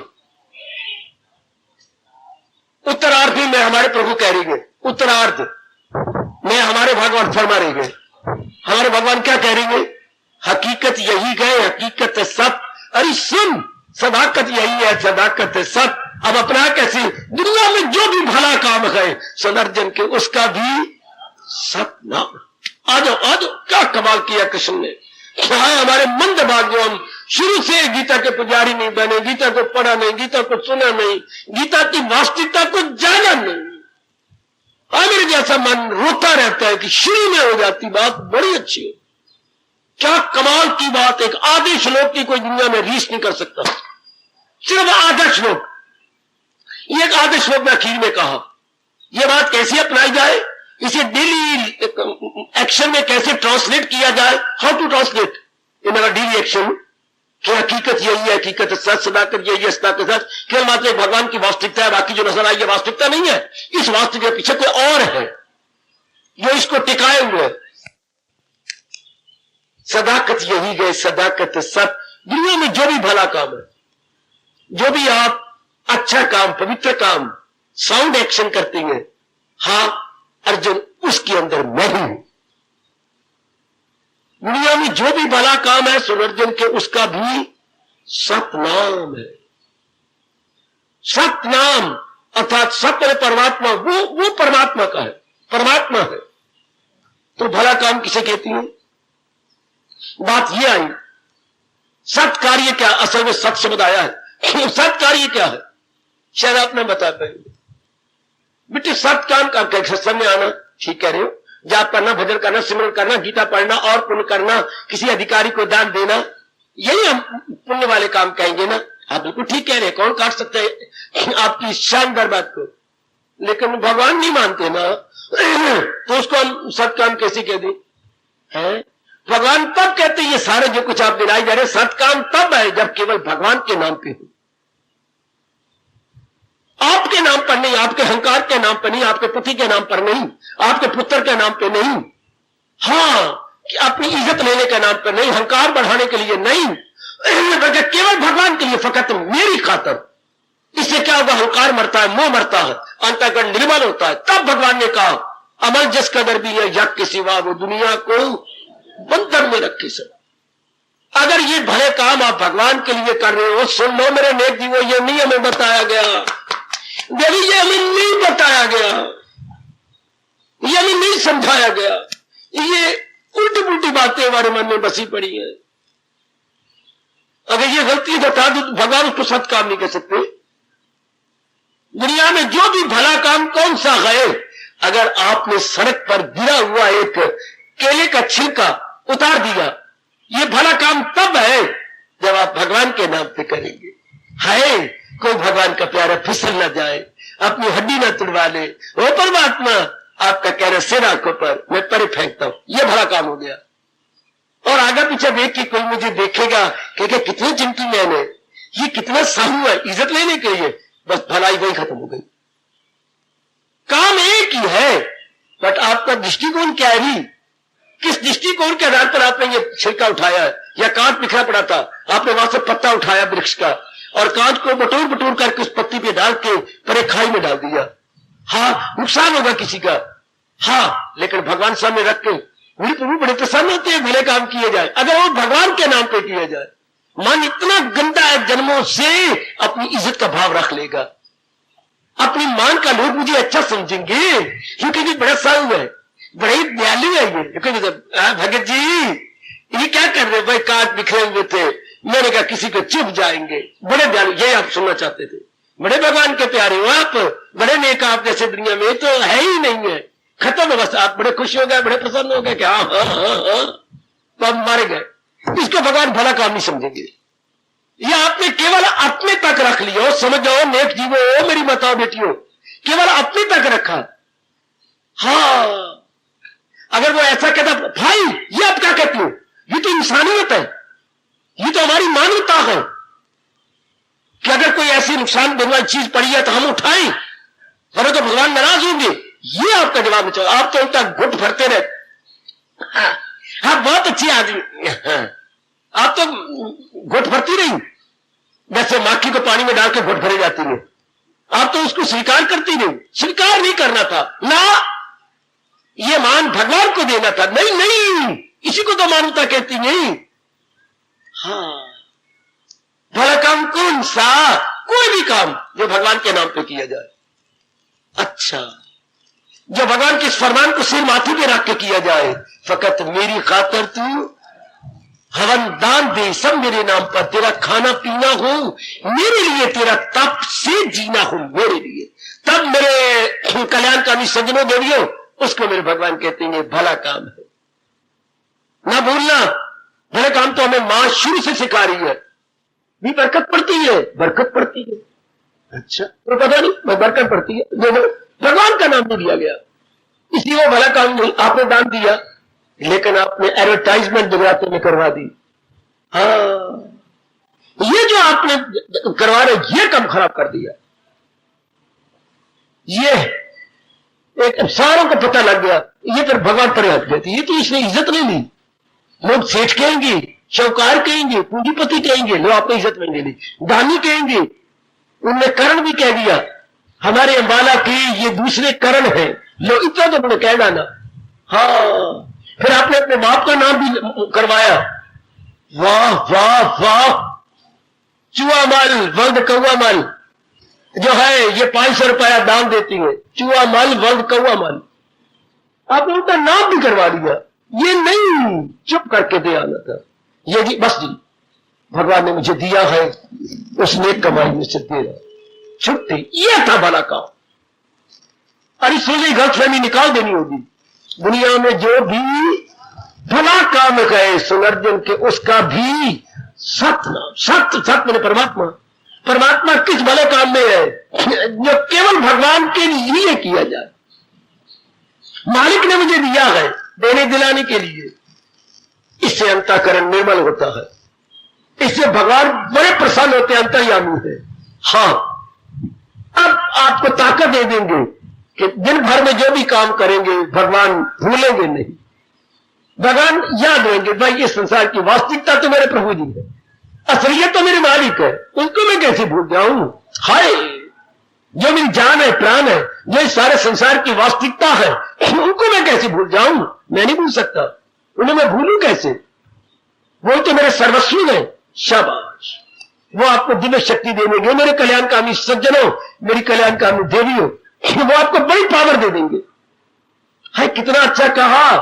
उत्तरार्ध में हमारे प्रभु कह रही है, उत्तरार्ध में हमारे भगवान फरमा रही है। हमारे भगवान क्या कह रही है? हकीकत यही है, हकीकत है सत। अरे सुन, सदाकत यही है, सदाकत है सत। अब अपना कैसे? दुनिया में जो भी भला काम है सनर्जन के, उसका भी सत नाम। आ जाओ, क्या कमाल किया कृष्ण ने। क्या है हमारे मंद भाग जो हम शुरू से गीता के पुजारी नहीं बने, गीता को पढ़ा नहीं, गीता को सुना नहीं, गीता की वास्तविकता को जाना नहीं। मेरे जैसा मन रोता रहता है कि शुरू में हो जाती बात बड़ी अच्छी हो, क्या कमाल की बात, एक आधे श्लोक की कोई दुनिया में रीस नहीं कर सकता, सिर्फ आधा श्लोक। ये एक आधे श्लोक में आखिर में कहा। यह बात कैसे अपनाई जाए, इसे डेली एक्शन में कैसे ट्रांसलेट किया जाए, how to translate in our daily action, कि हकीकत यही है, हकीकत सच, सदाकत यही है, सदाकत सच, केवल मात्र एक भगवान की वास्तविकता है, बाकी जो नजर आई है वास्तविकता नहीं है। इस वास्तविकता के पीछे कोई और है जो इसको टिकाए हुए है। सदाकत यही है, सदाकत सच। दुनिया में जो भी भला काम है, जो भी आप अच्छा काम, पवित्र काम, साउंड एक्शन करती हैं, हाँ अर्जुन उसके अंदर मैं हूं। दुनिया में जो भी भला काम है सुन अर्जुन के, उसका भी सतनाम है। सतनाम अर्थात सत्य परमात्मा, वो परमात्मा का है, परमात्मा है। तो भला काम किसे कहती है? बात यह आई, सत कार्य क्या, असल में सत शब्द आया है। सत कार्य क्या है शायद आप नहीं बता पाएंगे। बेटे सत काम का सत्संग में आना, ठीक कह रहे हो, जाप करना, भजन करना, सिमरन करना, गीता पढ़ना और पुण्य करना, किसी अधिकारी को दान देना, यही हम पुण्य वाले काम कहेंगे ना। आप बिल्कुल ठीक कह रहे हैं, कौन काट सकता है आपकी शानदार बात को। लेकिन भगवान नहीं मानते ना, तो उसको हम सत काम कैसे कह दें? भगवान तब कहते ये सारे जो कुछ आप गिनाए जा रहे सत काम तब है जब केवल भगवान के नाम पे हो, आपके नाम पर नहीं, आपके अहंकार के नाम पर नहीं, आपके पति के नाम पर नहीं, आपके पुत्र के नाम पे नहीं, हाँ अपनी इज्जत लेने के नाम पर नहीं, अहंकार बढ़ाने के लिए नहीं, बल्कि केवल भगवान के लिए, फकत मेरी खातर। इससे क्या होगा? अहंकार मरता है, मोह मरता है, अंतःकरण निर्मल होता है। तब भगवान ने कहा अमल जिस कदर भी है यज्ञ के सिवा वो दुनिया को बंधन में रखे सब। अगर ये भले काम आप भगवान के लिए कर रहे हो, सुन लो मेरे नेक जीवो, ये नहीं हमें बताया गया, देवी ये हमें नहीं बताया गया, ये हमें नहीं समझाया गया, ये उल्टी पुल्टी बातें हमारे मन में बसी पड़ी है। अगर ये गलती बता दो तो भगवान उसको सत काम नहीं कह सकते। दुनिया में जो भी भला काम कौन सा है, अगर आपने सड़क पर गिरा हुआ एक केले का छिलका उतार दिया, ये भला काम तब है जब आप भगवान के नाम पे करेंगे। हाय कोई भगवान का प्यारा फिसल ना जाए, अपनी हड्डी ना तुड़वा ले, वो परमात्मा आपका कह रहे सिर आंखों पर मैं परे फेंकता हूं, ये भला काम हो गया। और आगे पीछे देख के कोई मुझे देखेगा कि कितने जेंटलमैन है, ये कितना साहू है, इज्जत लेने के लिए, बस भलाई वही खत्म हो गई। काम एक ही है, बट आपका दृष्टिकोण क्या है? किस दृष्टिकोण के आधार पर आपने ये छिलका उठाया है? या कांच बिखरा पड़ा था, आपने वहां से पत्ता उठाया वृक्ष का और कांच को बटोर बटोर करके उस पत्ती पे डाल के परे खाई में डाल दिया। हाँ नुकसान होगा किसी का, हाँ, लेकिन भगवान सामने रख के मेरे प्रभु बड़े प्रसन्न होते हैं भले काम किए जाए, अगर वो भगवान के नाम पे किया जाए। मन इतना गंदा है जन्मों से, अपनी इज्जत का भाव रख लेगा, अपनी मान का लोग मुझे अच्छा समझेंगे क्योंकि बड़ा साहू है, बड़े ही दयालु है ये। भगत जी ये क्या कर रहे भाई, कांच बिखरे हुए थे, मैंने कहा किसी को चुप जाएंगे, बड़े दयालु, यही आप सुनना चाहते थे, बड़े भगवान के प्यारे हो आप, बड़े नेक आप जैसे दुनिया में तो है ही नहीं है, खत्म है बस। आप बड़े खुश हो गए, बड़े प्रसन्न हो गए कि हाँ हाँ हाँ हाँ, तो आप मारे गए। इसको भगवान भला काम नहीं समझेंगे। ये आपने केवल अपने तक रख लिया हो, समझ जाओ नेक जीवो मेरी माताओं बेटियों, केवल अपने तक रखा। हाँ अगर वो ऐसा कहता भाई ये आप क्या कहती हो, ये तो इंसानियत है, ये तो हमारी मानवता है कि अगर कोई ऐसी नुकसान देने वाली चीज पड़ी है तो हम उठाएं, वरना तो भगवान नाराज होंगे। ये आपका जवाब नहीं चाहिए। आप तो उनका घुट भरते रहे। हाँ बहुत अच्छी आदमी, हाँ, आप तो घुट भरती रही जैसे माखी को पानी में डाल के घुट भरे जाती है, आप तो उसको स्वीकार करती नहीं। स्वीकार नहीं करना था ना, ये मान भगवान को देना था। नहीं नहीं, इसी को तो मानवता कहती नहीं। हाँ भला काम कौन सा? कोई भी काम जो भगवान के नाम पे किया जाए। अच्छा, जो भगवान के इस फरमान को सिर माथे पे रख के किया जाए, फकत मेरी खातर तू हवन दान दे, सब मेरे नाम पर, तेरा खाना पीना हो मेरे लिए, तेरा तप से जीना हो मेरे लिए, तब मेरे कल्याणकामी सज्जनों देवियों, उसको मेरे भगवान कहते हैं भला काम है। ना भूलना भले काम तो हमें मां शुरू से सिखा रही है, भी बरकत पड़ती है, बरकत पड़ती है। अच्छा तो पता नहीं बरकत पड़ती है, भगवान का नाम नहीं दिया गया, इसलिए वो भला काम नहीं। आपने दान दिया लेकिन आपने एडवर्टाइजमेंट जगराते में करवा दी। हाँ, ये जो आपने करवा रहे ये काम खराब कर दिया। ये एक सारों को पता लग गया, ये फिर भगवान पर हट गए थे, ये तो इसने इज्जत नहीं ली। लोग सेठ कहेंगे, शौकार कहेंगे, पूंजीपति कहेंगे, लोग आपने इज्जत नहीं ली। दानी कहेंगे, उनने करण भी कह दिया, हमारे अंबाला के ये दूसरे करण है, लोग इतना तो उन्होंने कह डाला। हाँ, फिर आपने अपने बाप का नाम भी करवाया। वाह वाह वाह, चूहा मल वल्द कौआ मल जो है ये 500 रुपया दान देती है, चूहा मल वल्द कौआ मल, आपने उनका नाम भी करवा दिया। ये नहीं, चुप करके दे आना था। ये जी बस जी भगवान ने मुझे दिया है, उस नेक कमाई में से दे रहा, छुट्टी, ये था भला काम। अरे सोची गलतफहमी निकाल देनी होगी। दुनिया में जो भी भला काम गए सुनर्जन के, उसका भी सत्य नाम, सत्य सत्य मैंने परमात्मा, परमात्मा किस भले काम में है जो केवल भगवान के लिए किया जाए। मालिक ने मुझे दिया है देने दिलाने के लिए, इससे अंतःकरण निर्मल होता है, इससे भगवान बड़े प्रसन्न होते हैं, अंतर्यामी है। हाँ, अब आपको ताकत दे देंगे कि दिन भर में जो भी काम करेंगे भगवान भूलेंगे नहीं, भगवान याद रहेंगे, भाई इस संसार की वास्तविकता तो मेरे प्रभु जी है, असलियत तो मेरे मालिक है, उनको मैं कैसे भूल जाऊं। हाय, जो मेरी जान है, प्राण है, जो इस सारे संसार की वास्तविकता है, उनको मैं कैसे भूल जाऊं। मैं नहीं भूल सकता, उन्हें मैं भूलूं कैसे, वो तो मेरे सर्वस्वी है। शाबाश, वो आपको दिव्य शक्ति देंगे, मेरे कल्याणकामी सज्जनों, मेरी कल्याणकामी देवियों, वो आपको बड़ी पावर दे देंगे। हाय, कितना अच्छा कहा,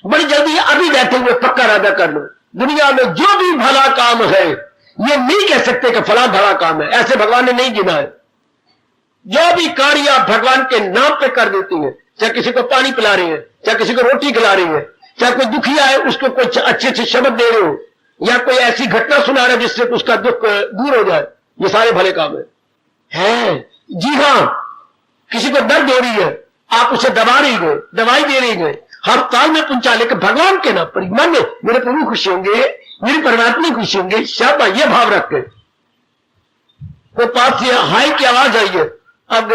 बड़ी जल्दी अभी बैठे हुए पक्का इरादा कर लो, दुनिया में जो भी भला काम है, ये नहीं कह सकते कि फला भला काम है, ऐसे भगवान ने नहीं गिना है। जो भी कार्य आप भगवान के नाम पे कर देती है, चाहे किसी को पानी पिला रही है, चाहे किसी को रोटी खिला रही है, चाहे कोई दुखिया है उसको कोई अच्छे अच्छे शब्द दे रहे हो, या कोई ऐसी घटना सुना रहे जिससे उसका दुख दूर हो जाए, ये सारे भले काम है। जी हाँ, किसी को दर्द हो रही है, आप उसे दबा रही गए, दवाई दे रही गए, हर ताल में पहुंचा, लेकर भगवान के नाम पर, मन में मेरे प्रभु खुश होंगे, मेरी परमात्मा खुश होंगे, शाबाश, ये भाव रख के। तो पास से हाय की आवाज आई है, अब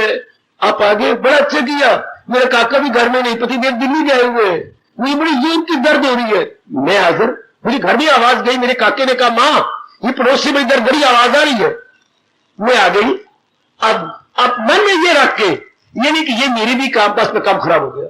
आप आगे, बड़ा अच्छा किया, मेरे काका भी घर में नहीं, पतिदेव दिल्ली गए हुए, मुझे बड़ी जोर की दर्द हो रही है, मैं हाजिर। मुझे घर में आवाज गई, मेरे काके ने कहा मां ये पड़ोसी में इधर बड़ी आवाज आ रही है, मैं आ गई। अब मन में ये रख के, ये नहीं कि ये मेरी भी काम, बस में काम खराब हो गया,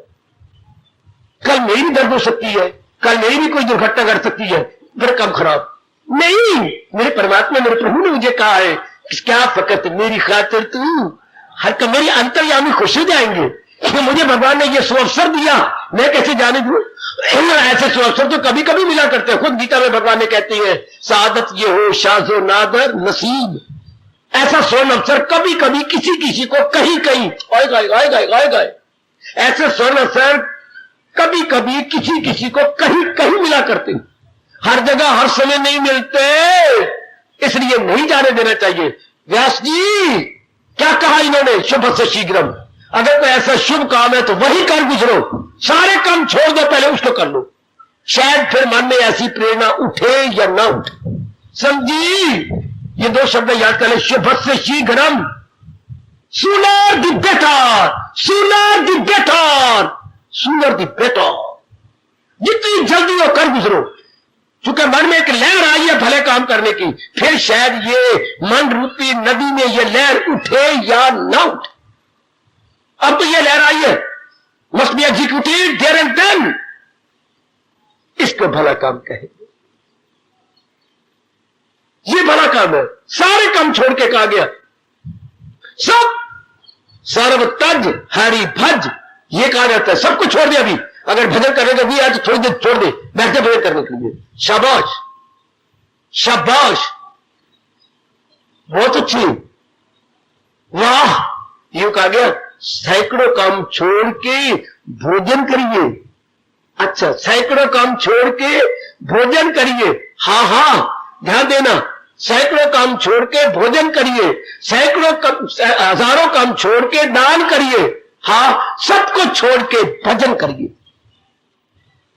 कल मेरी भी दर्द हो सकती है, कल मेरी भी कोई दुर्घटना घट सकती है, फिर काम खराब नहीं। मेरे परमात्मा, मेरे प्रभु ने मुझे कहा है क्या फकत मेरी खातिर तू हर का, मेरी अंतर्यामी खुश हो जाएंगे कि मुझे भगवान ने ये सुअवसर दिया, मैं कैसे जाने दूं। ऐसे सुअवसर तो कभी कभी मिला करते हैं, खुद गीता में भगवान ने कहती है सादत ये हो शाजो नादर नसीब, ऐसा स्वर्ण अवसर कभी कभी किसी किसी को कहीं कहीं आएगा। ऐसे स्वर्ण अवसर कभी कभी किसी किसी को कहीं कहीं मिला करते, हर जगह हर समय नहीं मिलते, इसलिए नहीं जाने देना चाहिए। व्यास जी क्या कहा इन्होंने, शुभ से शीघ्रम, अगर कोई ऐसा शुभ काम है तो वही कर गुजरो, सारे काम छोड़ दो, पहले उसको कर लो, शायद फिर मन में ऐसी प्रेरणा उठे या ना उठे। समझी, ये दो शब्द याद कर ले, शुभ से शीघ्रम, sooner the better, sooner the better, sooner the better, जितनी जल्दी वो कर गुजरो। चूंकि मन में एक लहर आई है भले काम करने की, फिर शायद ये मन रूपी नदी में ये लहर उठे या ना उठे। अब तो ये लहर आई है, must be executed there and then, इसको भला काम कहेंगे। ये भला काम है, सारे काम छोड़ के कहा गया, सब सर्व तज हरि भज, ये कहा जाता है, सब कुछ छोड़ दिया। अभी अगर भजन करेगा भी आज थोड़ी देर छोड़ दे, बैठे भजन करने के लिए, शाबाश शाबाश, बहुत अच्छी, वाह, ये कहा गया सैकड़ों काम छोड़ के भोजन करिए। अच्छा, सैकड़ों काम छोड़ के भोजन करिए। हाँ हाँ, ध्यान देना, सैकड़ों काम छोड़ के भोजन करिए, हजारों काम छोड़ के दान करिए, हाँ, सबको छोड़ के भजन करिए।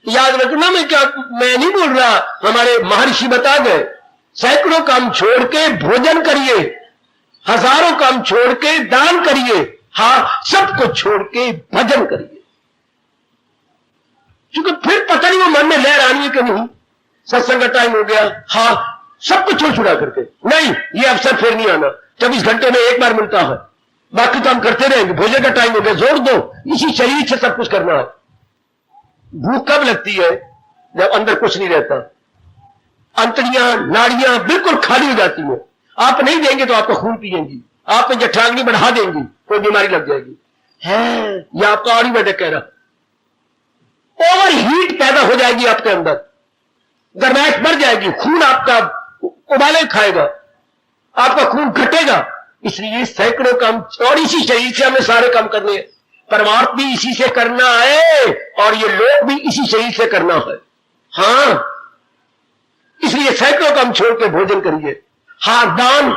याद रखना, मैं नहीं बोल रहा, हमारे महर्षि बता गए, सैकड़ों काम छोड़ के भोजन करिए, हजारों काम छोड़ के दान करिए, हाँ, सबको छोड़ के भजन करिए। क्योंकि फिर पता नहीं वो मन में लहर आनी है कि नहीं, सत्संग का टाइम हो गया, हाँ, सब कुछ छोड़ छुड़ा करके नहीं, ये अवसर फिर नहीं आना, 24 घंटे में एक बार मिलता है, बाकी तो हम करते रहेंगे, भोजन का टाइम हो गया, जोड़ दो, इसी शरीर से सब कुछ करना है। भूख कब लगती है? जब अंदर कुछ नहीं रहता, अंतड़ियां नाड़ियां बिल्कुल खाली हो जाती हैं। आप नहीं देंगे तो आपका खून पिएंगी, आप में जठराग्नि बढ़ा देंगी, कोई बीमारी लग जाएगी। है यह आपका और ही वजह कह रहा, ओवर हीट पैदा हो जाएगी आपके अंदर, गर्माहट बढ़ जाएगी, खून आपका उबाले खाएगा, आपका खून घटेगा। इसलिए सैकड़ों काम, और इसी शरीर से हमें सारे काम करने हैं, परमार्थ भी इसी से करना है और ये लोग भी इसी शरीर से करना है। हाँ, इसलिए सैकड़ों काम छोड़ के भोजन करिए। हाँ, दान,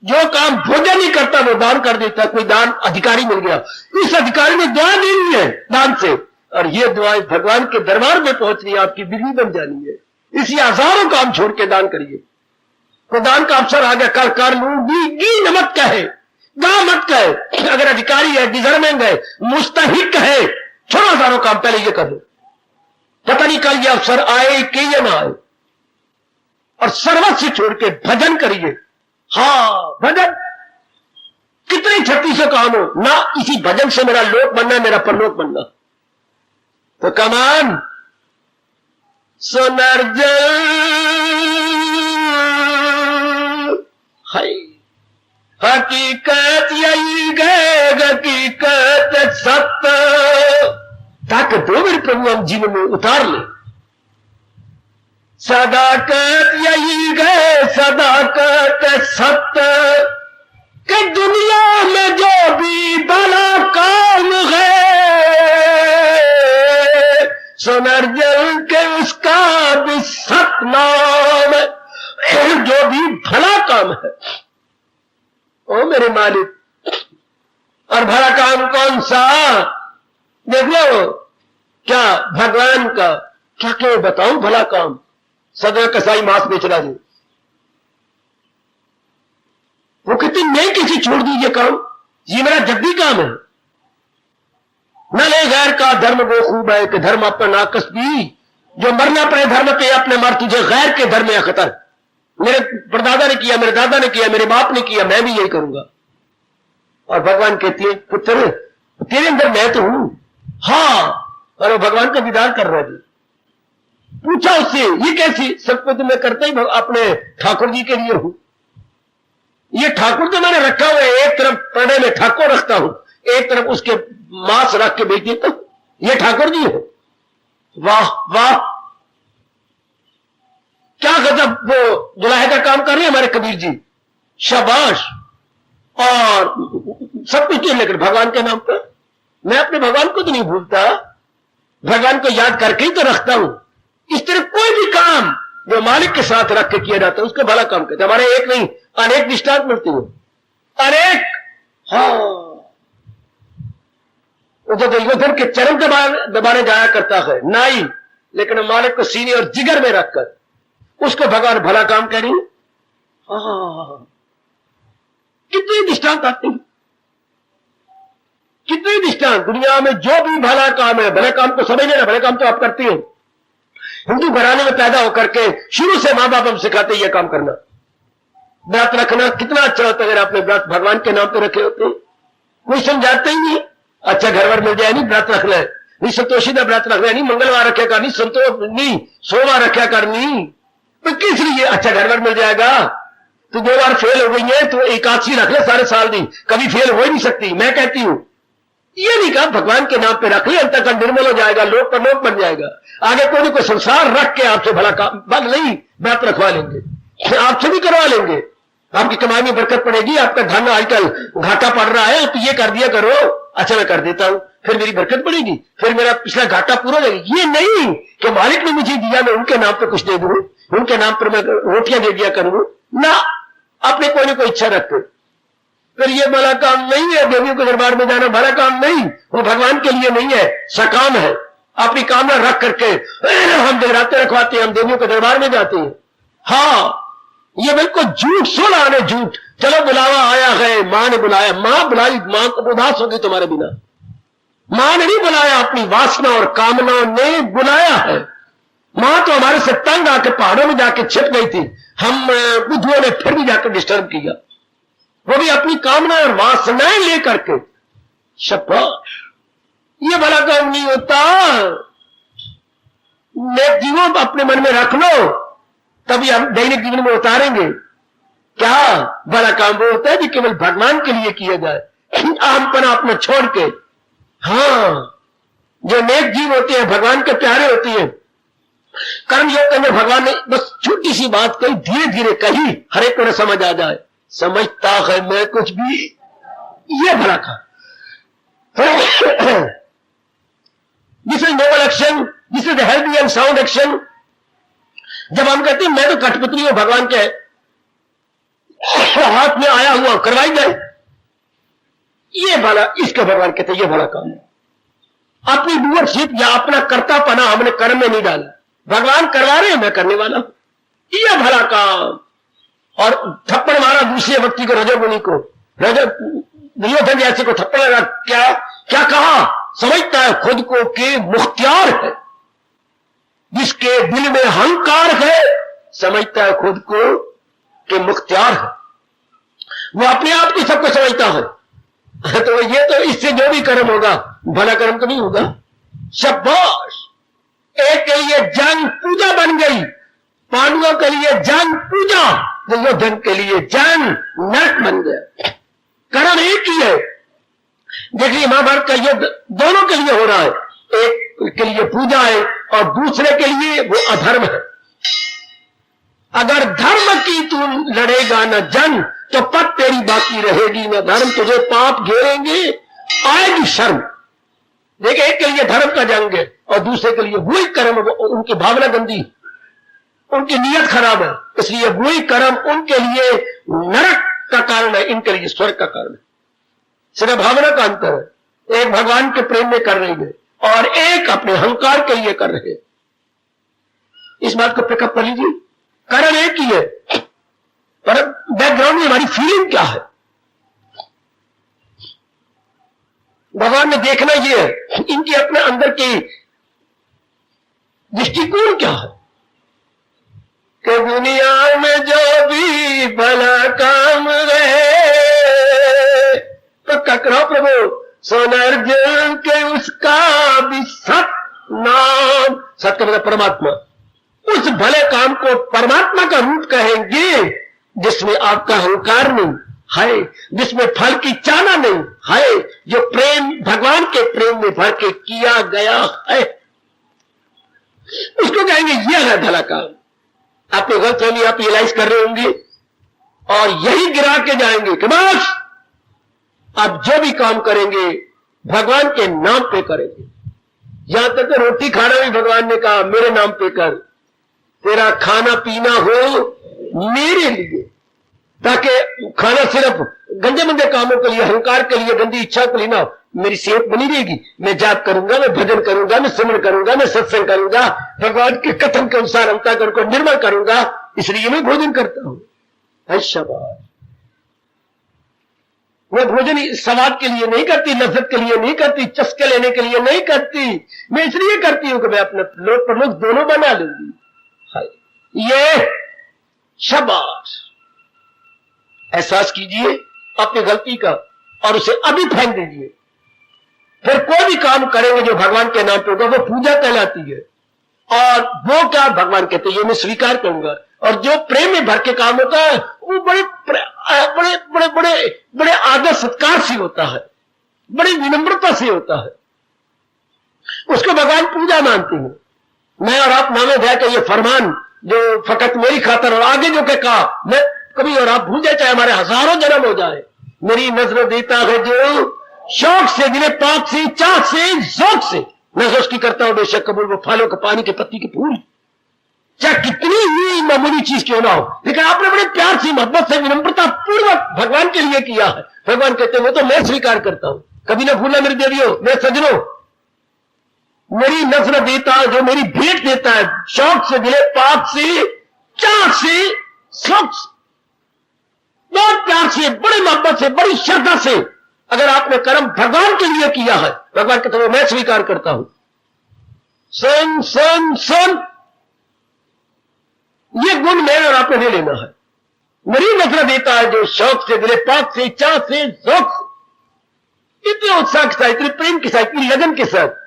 जो काम भोजन नहीं करता वो दान कर देता। कोई दान अधिकारी मिल गया, इस अधिकारी ने दुआ देनी है दान से, और ये दुआएं भगवान के दरबार में पहुंचनी है, आपकी बिजली बन जानी है। इसलिए हजारों काम छोड़ के दान करिए। तो दान का अवसर आ गया, कर लूंगी नमक कहे, गा मत कहे, अगर अधिकारी है, डिजर्विंग है, मुस्तहिक है, छोड़ो हजारों काम, पहले ये कर लो, पता नहीं कल ये अवसर आए कि या ना आए। और सर्वस्व छोड़ के भजन करिए। हाँ, भजन कितने 3600 काम हो ना, इसी भजन से मेरा लोक बनना, मेरा परलोक बनना। तो कमान सुनर्जन है, हकीकत यही गए, हकीकत सत्य, ताकि दो मेरे प्रभु हम जीवन में उतार ले। सदाकत यही गए, सदाकत सत्य, कि दुनिया में जो भी भला काम है, सुनर्जन के उसका भी सतनाम, जो भी भला काम है ओ मेरे मालिक। और भला काम कौन सा? देख लो, क्या भगवान का, क्या क्या बताऊं भला काम? सदा कसाई मांस बेचना जी, वो कहते नहीं, किसी छोड़ दीजिए काम, ये मेरा जब्बी काम है। न ले गैर का धर्म वो खूब है कि धर्म अपना नाकस भी, जो मरना पड़े धर्म पे अपने मर, तुझे गैर के धर्म में खतर। मेरे परदादा ने किया, मेरे दादा ने किया, मेरे बाप ने किया, मैं भी यही करूंगा। और भगवान कहती है, पुत्र तेरे अंदर मैं तो हूं। हाँ, और वो भगवान का दीदार कर रहा है। पूछा उससे, ये कैसी? सब कुछ मैं करता ही अपने ठाकुर जी के लिए हूं। ये ठाकुर तो मैंने रखा हुआ है, एक तरफ पर्दे में ठाकुर रखता हूं, एक तरफ उसके मांस रख के बेच देता हूं, ये ठाकुर जी है। वाह वाह, क्या गजब वो जुलाहे का काम कर रहे हैं हमारे कबीर जी, शाबाश। और सब कुछ नहीं, लेकिन भगवान के नाम पर मैं अपने भगवान को तो नहीं भूलता, भगवान को याद करके ही तो रखता हूं। इस तरह कोई भी काम जो मालिक के साथ रख के किया जाता है उसको भला काम कहते हैं। हमारे एक नहीं, अनेक दृष्टांत मिलती है, अनेक। हाँ, तो युद्धन के चरण दबाने जाया करता है नाई, लेकिन मालिक को सीने और जिगर में रखकर उसको भगवान भला काम कह रही है। हाँ, कितने दृष्टांत आते हैं, कितने दृष्टांत। दुनिया में जो भी भला काम है, भले काम को समझ लेना, भले काम तो आप करते हैं। हिंदू घराने में पैदा होकर के शुरू से मां बाप हम सिखाते यह काम करना, व्रत रखना कितना अच्छा होता है अगर आपने व्रत भगवान के नाम पे रखे होते। कोई समझाते ही नहीं, अच्छा घरवर मिल जाए नहीं, व्रत रख ले नहीं, संतोषी का व्रत रख ले नहीं, मंगलवार रखा करनी, संतोष नहीं, सोमवार रखा करनी, तो किस लिए? अच्छा घरवर मिल जाएगा। तो 2 बार फेल हो गई है तो एकादशी रख ले सारे साल दी, कभी फेल हो ही नहीं सकती। मैं कहती हूं ये नहीं कहा, भगवान के नाम पे रख ले, अंतःकरण निर्मल हो जाएगा, लोक पर लोक बन जाएगा। आगे कोई कोई संसार रख के आपसे भला काम बल नहीं, व्रत रखवा लेंगे, आपसे भी करवा लेंगे, आपकी कमाई में बरकत पड़ेगी। आपका धन आजकल घाटा पड़ रहा है तो ये कर दिया करो, अच्छा मैं कर देता हूं, फिर मेरी बरकत बढ़ेगी, फिर मेरा पिछला घाटा पूरा हो जाएगा। ये नहीं कि मालिक ने मुझे दिया मैं उनके नाम पे कुछ दे दूं, उनके नाम पर मैं रोटियां दे दिया करूं ना, अपने कोई ना कोई इच्छा रखते। फिर ये भला काम नहीं है, देवियों के दरबार में जाना भला काम नहीं, वो भगवान के लिए नहीं है, सकाम है। अपनी कामना रख करके हम जगराते रखवाते हैं, हम देवियों के दरबार में जाते हैं। हाँ, ये बिल्कुल झूठ, सोना आने झूठ। चलो बुलावा आया है, मां ने बुलाया, मां बुलाई, मां को उदास होगी तुम्हारे बिना। मां ने नहीं बुलाया, अपनी वासना और कामनाओं ने बुलाया है। मां तो हमारे से तंग आके पहाड़ों में जाके छिप गई थी, हम बुद्धुओं ने फिर भी जाकर डिस्टर्ब किया, वो भी अपनी कामना और वासनाएं लेकर के। शाबाश, ये भला काम नहीं होता। नेक जीवों अपने मन में रख लो, तभी हम दैनिक जीवन में उतारेंगे। क्या बड़ा काम वो होता है जो केवल भगवान के लिए किया जाए, आमपना अपना छोड़ के। हाँ, जो नेक जीव होते हैं, भगवान के प्यारे होते हैं, कर्म योग करने भगवान ने बस छोटी सी बात कही, धीरे धीरे कही, हर एक को समझ आ जाए। समझता है मैं कुछ भी, ये भला काम। This is noble action, this is healthy and sound action. जब हम कहते हैं मैं तो कठपुतली हूं भगवान के हाथ में आया हुआ, करवाई जाए, ये भला, इसके भगवान कहते ये भला काम है। अपनी डूअरशिप या अपना कर्तापना हमने कर्म में नहीं डाला, भगवान करवा रहे हैं, मैं करने वाला हूं, ये भला काम। और थप्पड़ मारा दूसरे व्यक्ति को, रजोगुणी को, दुर्योधन जैसे को थप्पड़ लगा, क्या क्या कहा? समझता है खुद को कि मुख्तियार है, जिसके दिल में अहंकार है समझता है खुद को कि मुख्तियार है, वो अपने आप को सबको समझता है। तो ये तो इससे जो भी कर्म होगा भला कर्म तो नहीं होगा। शाबाश, एक के लिए जंग पूजा बन गई, पांडवों के लिए जंग पूजा, दुर्योधन के लिए जंग नरक बन गया। कर्म एक ही है। देखिए महाभारत का युद्ध दोनों के लिए हो रहा है, एक के लिए पूजा है और दूसरे के लिए वो अधर्म है। अगर धर्म की तू लड़ेगा न जंग तो पद तेरी बाकी रहेगी न धर्म, तुझे पाप घेरेंगे, आएगी शर्म। देखिए, एक के लिए धर्म का जंग है और दूसरे के लिए वही कर्म, उनकी भावना गंदी, उनकी नीयत खराब है, इसलिए वही कर्म उनके लिए नरक का कारण है, इनके लिए स्वर्ग का कारण है। सिर्फ भावना का अंतर है, एक भगवान के प्रेम में कर रही है और एक अपने अहंकार के लिए कर रहे हैं। इस बात को पिकअप कर लीजिए, कारण एक ही है, पर बैकग्राउंड में हमारी फीलिंग क्या है, भगवान ने देखना यह है, इनके अपने अंदर की दृष्टिकोण क्या है कि दुनिया में जो भी भला काम रहे तो ककरो प्रभु सोनर्जुन के उसका भी सत नाम, सत का मतलब परमात्मा, उस भले काम को परमात्मा का रूप कहेंगे जिसमें आपका अहंकार नहीं है, जिसमें फल की चाहना नहीं है, जो प्रेम भगवान के प्रेम में भर के किया गया है, उसको कहेंगे यह है भला काम। आपने गलतफहमी आप रियलाइज कर रहे होंगे और यही गिरा के जाएंगे कि बस आप जो भी काम करेंगे भगवान के नाम पे करेंगे। यहां तक तो रोटी खाना भी भगवान ने कहा मेरे नाम पे कर, तेरा खाना पीना हो मेरे लिए, ताकि खाना सिर्फ गंदे मंदे कामों के लिए, अहंकार के लिए, गंदी इच्छा के लिए ना, मेरी सेहत बनी रहेगी, मैं जाप करूंगा, मैं भजन करूंगा, मैं सिमरन करूंगा, मैं सत्संग करूंगा, भगवान के कथन के अनुसार अंतःकरण को निर्मल करूंगा, इसलिए मैं भोजन करता हूं। शाबाश, मैं भोजन स्वाद के लिए नहीं करती, लज्जत के लिए नहीं करती, चस्के लेने के लिए नहीं करती, मैं इसलिए करती हूं कि मैं अपने लोक प्रलोक दोनों बना लूंगी। ये शाबाश, एहसास कीजिए अपनी गलती का और उसे अभी फेंक दीजिए। फिर कोई भी काम करेंगे जो भगवान के नाम पे होगा वो पूजा कहलाती है, और वो क्या भगवान कहते हैं ये मैं स्वीकार करूंगा। और जो प्रेम में भर के काम होता है वो बड़े बड़े बड़े बड़े बड़े आदर सत्कार से होता है, बड़ी विनम्रता से होता है, उसको भगवान पूजा मानते हैं। मैं और आप नामे ध्यान के ये फरमान जो फकत मेरी खातर, और आगे जो के कहा मैं कभी और आप भूल जाए, चाहे हमारे हजारों जन्म हो जाए, मेरी नजर देता है जो शौक से, दिले पाक से, चाह से, ज़ौक़ से मैं उसकी करता हूं बेशक कबूल वो फलों के, पानी के, पत्ती के फूल, चाहे कितनी ही मामूली चीज क्यों ना हो, लेकिन आपने बड़े प्यार से, मोहब्बत से, विनम्रता पूर्वक भगवान के लिए किया है। भगवान कहते हैं वो तो मैं स्वीकार करता हूं। कभी ना भूलना मेरी देवियों, मेरे सजनों, मेरी नजर देता जो मेरी भेंट देता है शौक से, दिले पाक से, चाह से, ज़ौक़ से, बहुत प्यार से, बड़ी मोहब्बत से, बड़ी श्रद्धा से अगर आपने कर्म भगवान के लिए किया है, भगवान कहते हैं मैं स्वीकार करता हूं। सुन सुन सुन, ये गुण मेरे और आपने ले लेना है। मेरी नजर देता है जो शौक से, दिले पाक से, चाह से, ज़ौक़ से, इतने उत्साह के साथ, इतने प्रेम के साथ, इतनी लगन के साथ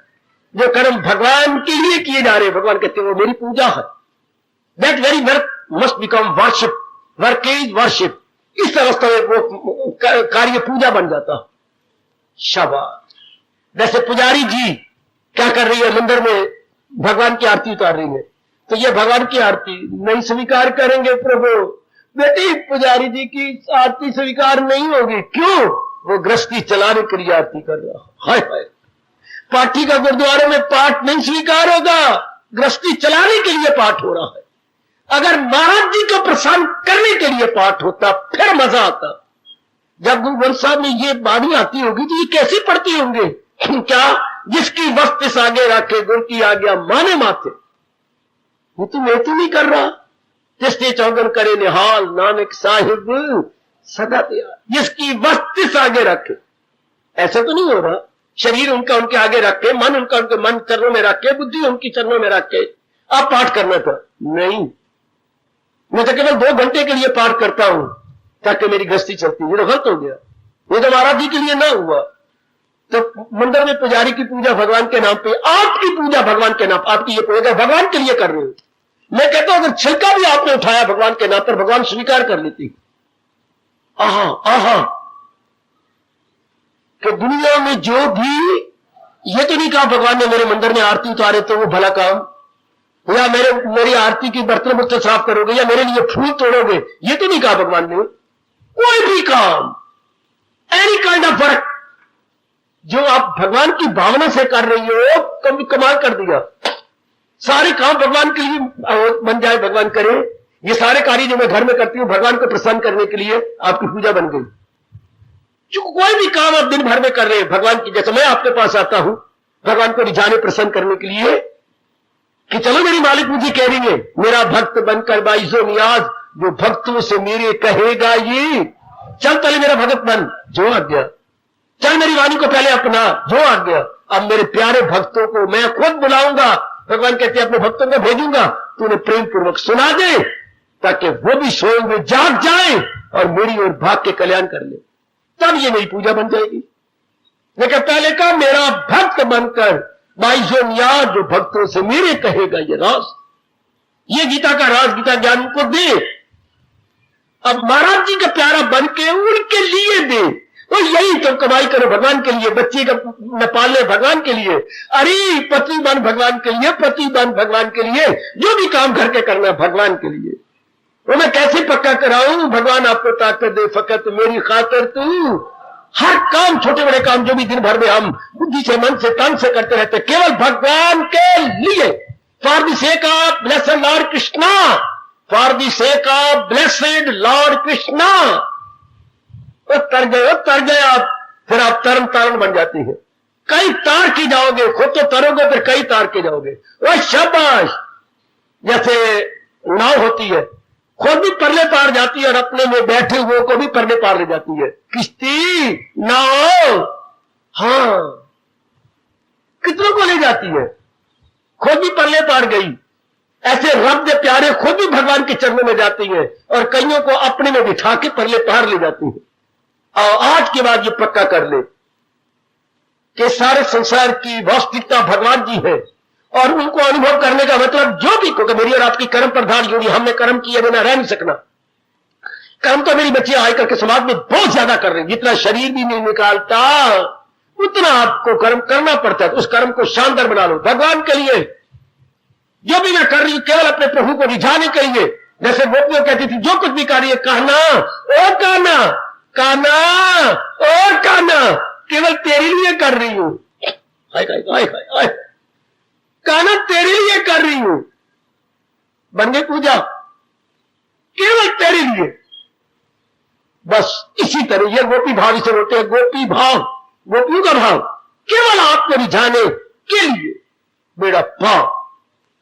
जो कर्म भगवान के लिए किए जा रहे, भगवान कहते हैं वो मेरी पूजा है। That very work must become worship, work is worship. इस अवस्था में वो कार्य पूजा बन जाता। शाबाश। जैसे पुजारी जी क्या कर रही है, मंदिर में भगवान की आरती उतार रही है, तो ये भगवान की आरती नहीं स्वीकार करेंगे प्रभु, बेटी पुजारी जी की आरती स्वीकार नहीं होगी। क्यों? वो गृहस्थी चलाने के लिए आरती कर रहा। हाय हाय, पाठी का गुरुद्वारे में पाठ नहीं स्वीकार होगा, गृहस्थी चलाने के लिए पाठ हो रहा है। अगर महाराज जी को प्रसन्न करने के लिए पाठ होता फिर मजा आता। जब गुरु ग्रंथ साहब में ये बाणी आती होगी तो ये कैसे पढ़ती होंगे? क्या जिसकी वस्त आगे रखे गुरु की आज्ञा माने माथे, वो तो मैं तो नहीं कर रहा। जिसने चौगन करे निहाल नानक साहिब सदा तैयार, जिसकी वस्त आगे रखे, ऐसा तो नहीं हो रहा। शरीर उनका उनके आगे रख के, मन उनका उनके मन चरणों में रख के, बुद्धि उनकी चरणों में रख के आप पाठ करना था। नहीं, मैं तो केवल 2 घंटे के लिए पाठ करता हूं ताकि मेरी गृहस्थी चलती। ये तो गलत हो गया। ये तो महाराज जी के लिए ना हुआ। तो मंदिर में पुजारी की पूजा भगवान के नाम पे, आपकी पूजा भगवान के नाम, आपकी ये पूजा भगवान के लिए कर रहे हो। मैं कहता हूं अगर छिलका भी आपने उठाया भगवान के नाम पर, भगवान स्वीकार कर लेती। आहा आहा, कि दुनिया में जो भी, ये तो नहीं कहा भगवान ने मेरे मंदिर में आरती उतारे तो वो भला काम, या मेरी आरती की बर्तन मुझसे साफ करोगे, या मेरे लिए फूल तोड़ोगे, ये तो नहीं कहा भगवान ने। कोई भी काम, एनी काइंड ऑफ वर्क जो आप भगवान की भावना से कर रही हो, कमाल कर दिया। सारे काम भगवान के लिए बन जाए, भगवान करे। ये सारे कार्य जो मैं घर में करती हूं भगवान को प्रसन्न करने के लिए, आपकी पूजा बन गई। जो कोई भी काम आप दिन भर में कर रहे हैं भगवान की, जैसे मैं आपके पास आता हूं भगवान को रिझाने प्रसन्न करने के लिए कि चलो मेरी मालिक मुझे कह रही है मेरा भक्त बनकर बाइजो नियाज, जो भक्तों से मेरे कहेगा ये, चल पहले मेरा भगत बन, जो आज्ञा, चल मेरी वाणी को पहले अपना, जो आज्ञा। अब मेरे प्यारे भक्तों को मैं खुद बुलाऊंगा। भगवान कहते हैं अपने भक्तों को भेजूंगा, तू उन्हें प्रेम पूर्वक सुना दे ताकि वो भी सोए में जाग जाए और मेरी ओर भाग के कल्याण कर ले, तब ये मेरी पूजा बन जाएगी। लेकिन पहले का मेरा भक्त बनकर बाइजो नियाज, जो भक्तों से मेरे कहेगा ये राज, ये गीता का राज, गीता ज्ञान को दे। अब महाराज जी का प्यारा बन के उनके लिए दे, और यही तो कमाई करो भगवान के लिए, बच्चे का न पाले भगवान के लिए, अरे पति बन भगवान के लिए, पति बन भगवान के लिए, जो भी काम घर के करना भगवान के लिए। वो मैं कैसे पक्का कराऊं? भगवान आपको ताकत दे फकत मेरी खातर तू हर काम, छोटे बड़े काम जो भी दिन भर में हम बुद्धि से, मन से, तन से करते रहते, केवल भगवान के लिए, for the sake of blessed Lord Krishna, for the sake of blessed Lord Krishna. तर गए आप, फिर आप तरन तारण बन जाती है। कई तार के जाओगे, खुद तो तरोगे फिर कई तार के जाओगे। वह शाबाश, जैसे नाव होती है, खुद भी परले पार जाती है और अपने में बैठे हुए को भी परले पार ले जाती है। किश्ती, नाव, हाँ, कितनों को ले जाती है, खुद भी परले पार गई। ऐसे रब के प्यारे खुद भी भगवान के चरणों में जाती है और कईयों को अपने में बिठा के परले पार ले जाती है। और आज के बाद ये पक्का कर ले कि सारे संसार की वास्तविकता भगवान जी है, और उनको अनुभव करने का मतलब जो भी, क्योंकि मेरी और आपकी कर्म प्रधान जोड़ी, हमने कर्म किए बिना रह नहीं सकना। कर्म तो मेरी बच्चियां आकर के समाज में बहुत ज्यादा कर रही, जितना शरीर भी नहीं निकालता उतना आपको कर्म करना पड़ता है। तो उस कर्म को शानदार बना लो भगवान के लिए। जो भी मैं कर रही हूं केवल अपने प्रभु को रिझाने के लिए। जैसे गोपियां कहती थी जो कुछ भी कार्य कहना, ओ कहना, काना और काना, केवल तेरे लिए कर रही हूं। हाय हाय हाय हाय हाय, कहना तेरे लिए कर रही हूं। बन गई पूजा केवल तेरे लिए। बस इसी तरह ये गोपी भाव इसे होते हैं, गोपी भाव, गोपियों का भाव केवल आपको रिझाने के लिए मेरा भाव।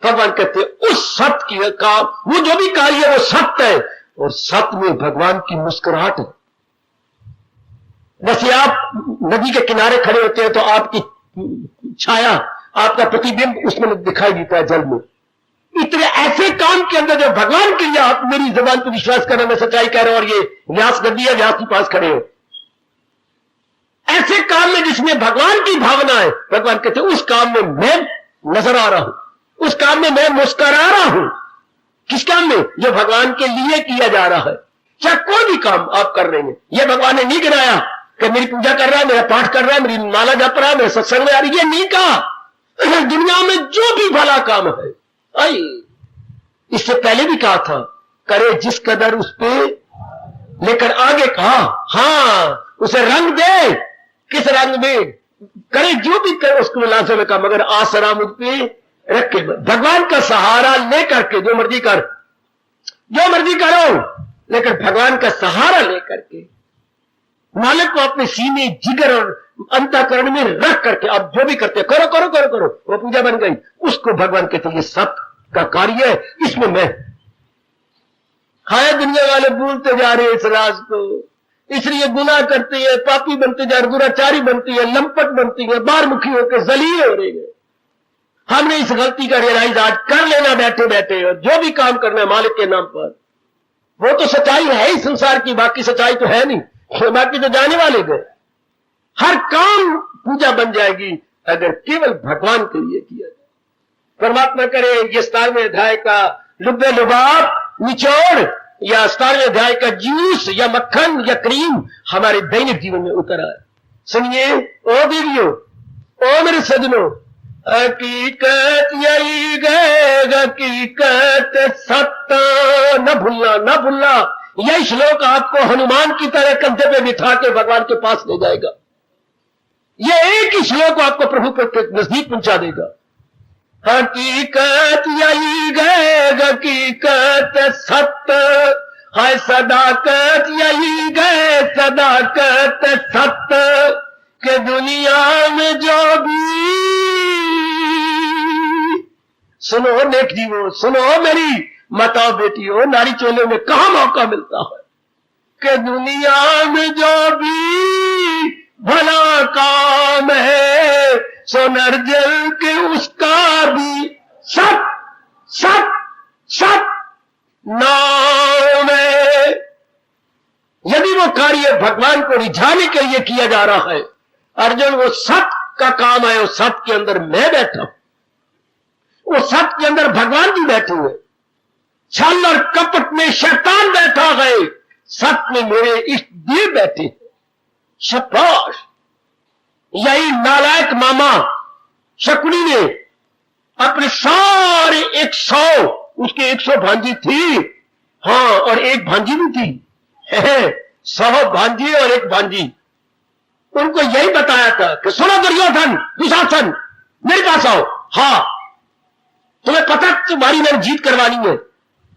भगवान कहते हैं उस सत्य की काम, वो जो भी कार्य है वो सत्य है, और सत्य में भगवान की मुस्कुराहट है। जैसे आप नदी के किनारे खड़े होते हैं तो आपकी छाया, आपका प्रतिबिंब उसमें दिखाई देता है जल में। इतने ऐसे काम के अंदर जो भगवान के लिए आप मेरी जबान पर विश्वास करना, मैं सच्चाई कह रहा हूं, और ये व्यास गद्दी है, व्यास के पास खड़े हो, ऐसे काम में जिसमें भगवान की भावना है, भगवान कहते हैं उस काम में मैं नजर आ रहा हूं, उस काम में मैं मुस्कुरा रहा हूं। किस काम में? जो भगवान के लिए किया जा रहा है। चाहे कोई भी काम आप कर रहे हैं, यह भगवान ने नहीं गिनाया कि मेरी पूजा कर रहा है, मेरा पाठ कर रहा है, मेरी माला जप रहा है, मेरे सत्संग में आ रही है, नहीं कहा। दुनिया में जो भी भला काम है, आई इससे पहले भी कहा था, करे जिस कदर उस पे, लेकर आगे कहा हां उसे रंग दे। किस रंग में? करे जो भी करे उसको लाजम का, मगर आसरा मुझ पे रख के, भगवान का सहारा लेकर के जो मर्जी कर, जो मर्जी करो, लेकिन भगवान का सहारा लेकर के मालिक को अपने सीने, जिगर और अंतःकरण में रख करके आप जो भी करते करो करो करो करो, वो पूजा बन गई। उसको भगवान कहते ये सत्य का कार्य है, इसमें मैं। हाय दुनिया वाले भूलते जा रहे इस राज को, इसलिए गुनाह करते हैं, पापी बनते जा रहे, दुराचारी बनती है, लंपट बनती है, बारमुखी होकर जलील हो रही है। हमने इस गलती का रियलाइज आज कर लेना बैठे बैठे, और जो भी काम करना है मालिक के नाम पर, वो तो सच्चाई है ही संसार की, बाकी सच्चाई तो है नहीं, बाकी तो जाने वाले गए। हर काम पूजा बन जाएगी अगर केवल भगवान के लिए किया जाए। परमात्मा करे ये 17वें अध्याय का लुब्बे लुबाब निचोड़, या 17वें अध्याय का जूस या मक्खन या क्रीम हमारे दैनिक जीवन में उतर आए। सुनिए ओ दीदियों, ओ मेरे सजनों, हकीकत यही गए, हकीकत सत्य न भूलना, न भूलना। यह श्लोक आपको हनुमान की तरह कंधे पे बिठा के भगवान के पास ले जाएगा। यह एक ही श्लोक आपको प्रभु के नजदीक पहुंचा देगा। हकीकत यही गए, हकीकत सत्य है, सदाकत यही गए, सदाकत सत्य के दुनिया में जो भी। सुनो नेक जीवो, सुनो मेरी माताओं बेटियों, नारी चोले में कहां मौका मिलता है कि दुनिया में जो भी भला काम है, सो नरजल के उसका भी सत सत सत नाम है। यदि वो कार्य भगवान को रिझाने के लिए किया जा रहा है, अर्जुन वो सत का काम है, उस सत के अंदर मैं बैठा हूं, वो सत के अंदर भगवान भी बैठे हुए, छल और कपट में शैतान बैठा है, सत में मेरे इष्ट देव बैठे। शाबाश। यही नालायक मामा शकुनी ने अपने सारे 100, उसके 100 भांजी थी, हां, और एक भांजी भी थी, 100 भांजी और एक भांजी। उनको यही बताया था कि सुनो दुर्योधन, दुशासन, मेरे पास आओ, हां तुम्हें पता तुम्हारी मैंने जीत करवानी है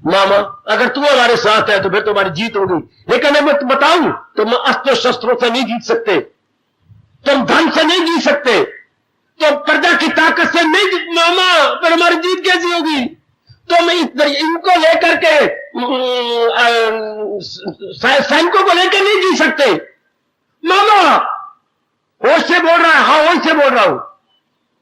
मामा, अगर तुम हमारे साथ है तो फिर तुम्हारी जीत होगी, लेकिन मैं बताऊं तुम अस्त्र शस्त्रों से नहीं जीत सकते, तुम धन से नहीं जीत सकते, तो प्रजा की ताकत से नहीं जीत मामा, फिर हमारी जीत कैसी होगी? तो मैं इनको लेकर के सैनिकों को लेकर नहीं जीत सकते मामा। होश से बोल रहा है, हाँ होश से बोल रहा हूं।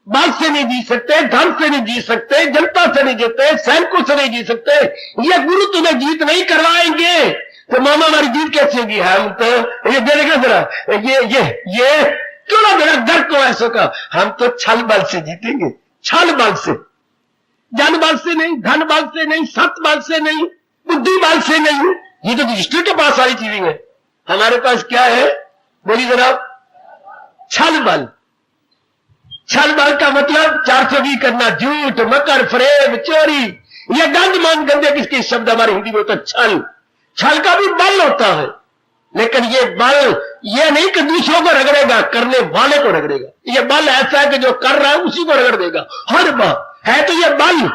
बल से नहीं जीत सकते, धन से नहीं जीत सकते, जनता से नहीं जीतते, सैनिकों से नहीं जीत सकते, ये गुरु तुम्हें जीत नहीं करवाएंगे, तो मामा हमारी जीत कैसी होगी? हम तो ये देखेगा जरा, ये क्यों ना मेरा डर को ऐसा का, हम तो छल बल से जीतेंगे, छल बल से, जन बल से नहीं, धन बल से नहीं, सत बल से नहीं, बुद्धि बल से नहीं। ये तो युधिष्ठिर के पास सारी चीजें हैं, हमारे पास क्या है? बोलिए जनाब, छल बल। छल बल का मतलब 420 करना, झूठ, मकर, फरेब, चोरी, ये गंद मान गंदे किसके शब्द हमारे हिंदी में होता है? छल। छल का भी बल होता है, लेकिन ये बल ये नहीं कि दूसरों को रगड़ेगा, करने वाले को रगड़ेगा। ये बल ऐसा है कि जो कर रहा है उसी को रगड़ देगा। हर बात है तो ये बल,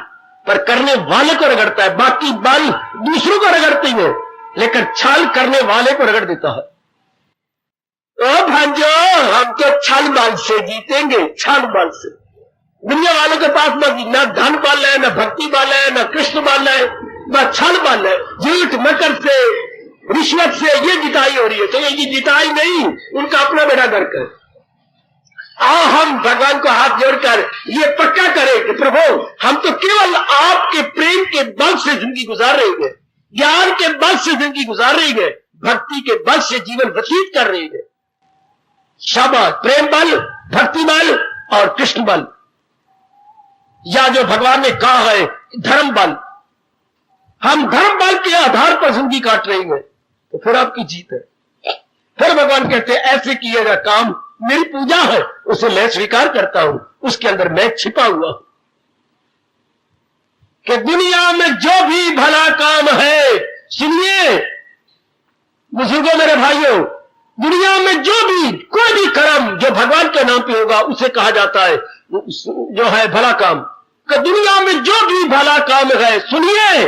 पर करने वाले को रगड़ता है। बाकी बल दूसरों को रगड़ते ही है, लेकिन छल करने वाले को रगड़ देता है। ओ भांजो, हम तो छल बल से जीतेंगे, छल बल से। दुनिया वालों के पास ना धन बल है, ना भक्ति बल है, ना कृष्ण बल है, बस छल बल है। झूठ मकर से, रिश्वत से ये जिताई हो रही है। तो ये जिताई नहीं, उनका अपना बेड़ा गर्क है। आओ हम भगवान को हाथ जोड़कर ये पक्का करें कि प्रभु हम तो केवल आपके प्रेम के बल से जिंदगी गुजार रहे हैं, ज्ञान के बल से जिंदगी गुजार रही है, भक्ति के बल से जीवन व्यतीत कर रही है। शाबाश, प्रेम बल, भक्ति बल और कृष्ण बल, या जो भगवान ने कहा है धर्म बल। हम धर्म बल के आधार पर जिंदगी काट रहे हैं, तो फिर आपकी जीत है। फिर भगवान कहते हैं ऐसे किएगा काम, मेरी पूजा है, उसे मैं स्वीकार करता हूं, उसके अंदर मैं छिपा हुआ हूं। कि दुनिया में जो भी भला काम है, सुनिए बुजुर्गों मेरे भाइयों, दुनिया में जो भी कोई भी कर्म जो भगवान के नाम पे होगा उसे कहा जाता है जो है भला काम। कि दुनिया में जो भी भला काम है, सुनिए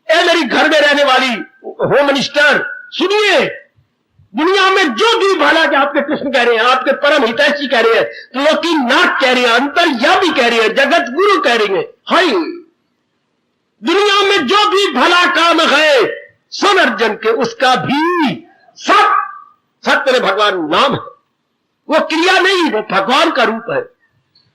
ए मेरी घर में रहने वाली होम मिनिस्टर, सुनिए, दुनिया में जो भी भला कि आपके कृष्ण कह रहे हैं, आपके परम हितैषी कह रहे हैं, लोकीनाथ कह रहे हैं, अंतर्यामी कह रहे हैं, जगत गुरु कह रहे हैं, हाय दुनिया में जो भी भला काम है सुन अर्जन के, उसका भी सत्य में भगवान नाम है। वो क्रिया नहीं, वो भगवान का रूप है।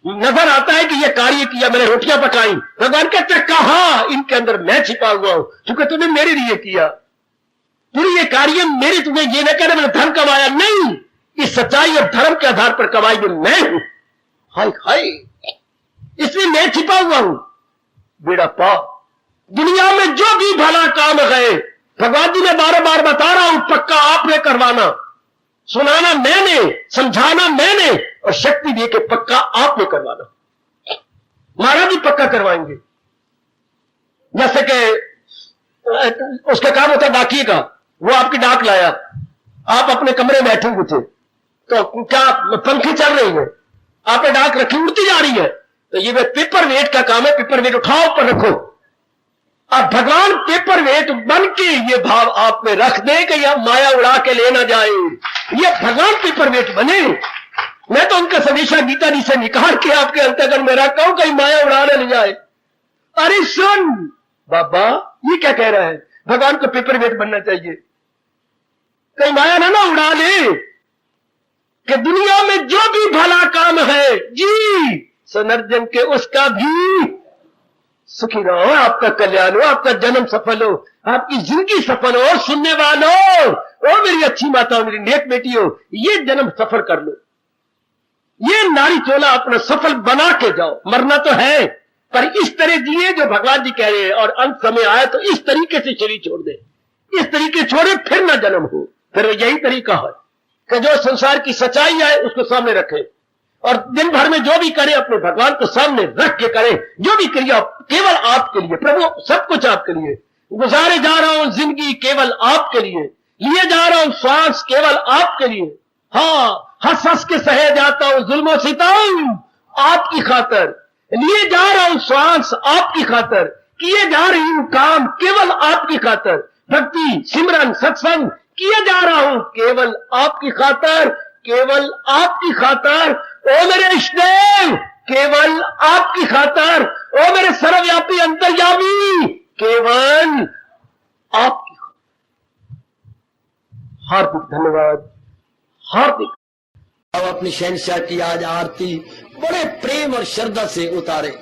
नजर आता है कि ये कार्य किया, मैंने रोटियां पकाई, भगवान कहते कहा इनके अंदर मैं छिपा हुआ हूं, क्योंकि तूने मेरे लिए किया, तूने ये कार्य मेरे, तुम्हें ये न कहना मैंने धन कमाया, नहीं, इस सच्चाई और धर्म के आधार पर कमाई ये मैं हूं। हाय हाय, इसलिए मैं छिपा हुआ हूं। बेड़ा पाप, दुनिया में जो भी भला काम है, भगवान जी ने बार बार बता रहा हूं, पक्का आपने करवाना, सुनाना मैंने, समझाना मैंने, और शक्ति दे के पक्का आपने करवाना। महाराज जी पक्का करवाएंगे। जैसे कि उसका काम होता है डाकिए का, वो आपकी डाक लाया, आप अपने कमरे में बैठे हुए थे, तो क्या पंखे चल रही है, आपने डाक रखी उड़ती जा रही है, तो ये पेपर वेट का काम है, पेपर वेट उठाओ ऊपर रखो। अब भगवान पेपर वेट बन के ये भाव आप में रख दे कि यह माया उड़ा के ले ना जाए, ये भगवान पेपर वेट बने। मैं तो उनका संदेशा गीता जी से निकाल के आपके अंतर्गत में रखता हूं, कहीं माया उड़ाने नहीं जाए। अरे सुन बाबा, ये क्या कह रहा है, भगवान को पेपर वेट बनना चाहिए, कहीं माया ना उड़ा ले। कि दुनिया में जो भी भला काम है जी सनर्जन के, उसका भी सुखी रहो, आपका कल्याण हो, आपका जन्म सफल हो, आपकी जिंदगी सफल हो। सुनने वालों, ओ मेरी अच्छी माता, मेरी नेक बेटी हो, ये जन्म सफल कर लो, ये नारी चोला अपना सफल बना के जाओ। मरना तो है, पर इस तरह जिए जो भगवान जी कह रहे हैं, और अंत समय आए तो इस तरीके से शरीर छोड़ दे, इस तरीके छोड़े फिर ना जन्म हो। फिर यही तरीका है कि जो संसार की सच्चाई है उसको सामने रखे, और दिन भर में जो भी करे अपने भगवान को सामने रख के करे, जो भी क्रिया केवल आपके लिए, प्रभु सब कुछ आपके लिए, गुजारे जा रहा हूं जिंदगी केवल आपके लिए, लिए जा रहा हूं श्वास केवल आपके लिए, हाँ हंस हंस के सहे जाता हूं जुल्म सितम आपकी खातर, लिए जा रहा हूं श्वास आपकी खातर, किए जा रही हूं काम केवल आपकी खातर, भक्ति सिमरन सत्संग किए जा रहा हूं केवल आपकी खातर, केवल आपकी खातर। ओ मेरे इष्टदेव, केवल आपकी खातर। ओ मेरे सर्वव्यापी अंतर्यामी, केवल आपकी खातर। हार्दिक धन्यवाद, हार्दिक। अब अपनी शहंशाह की आज आरती बड़े प्रेम और श्रद्धा से उतारे।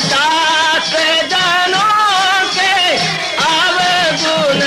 दास जनों के अवगुण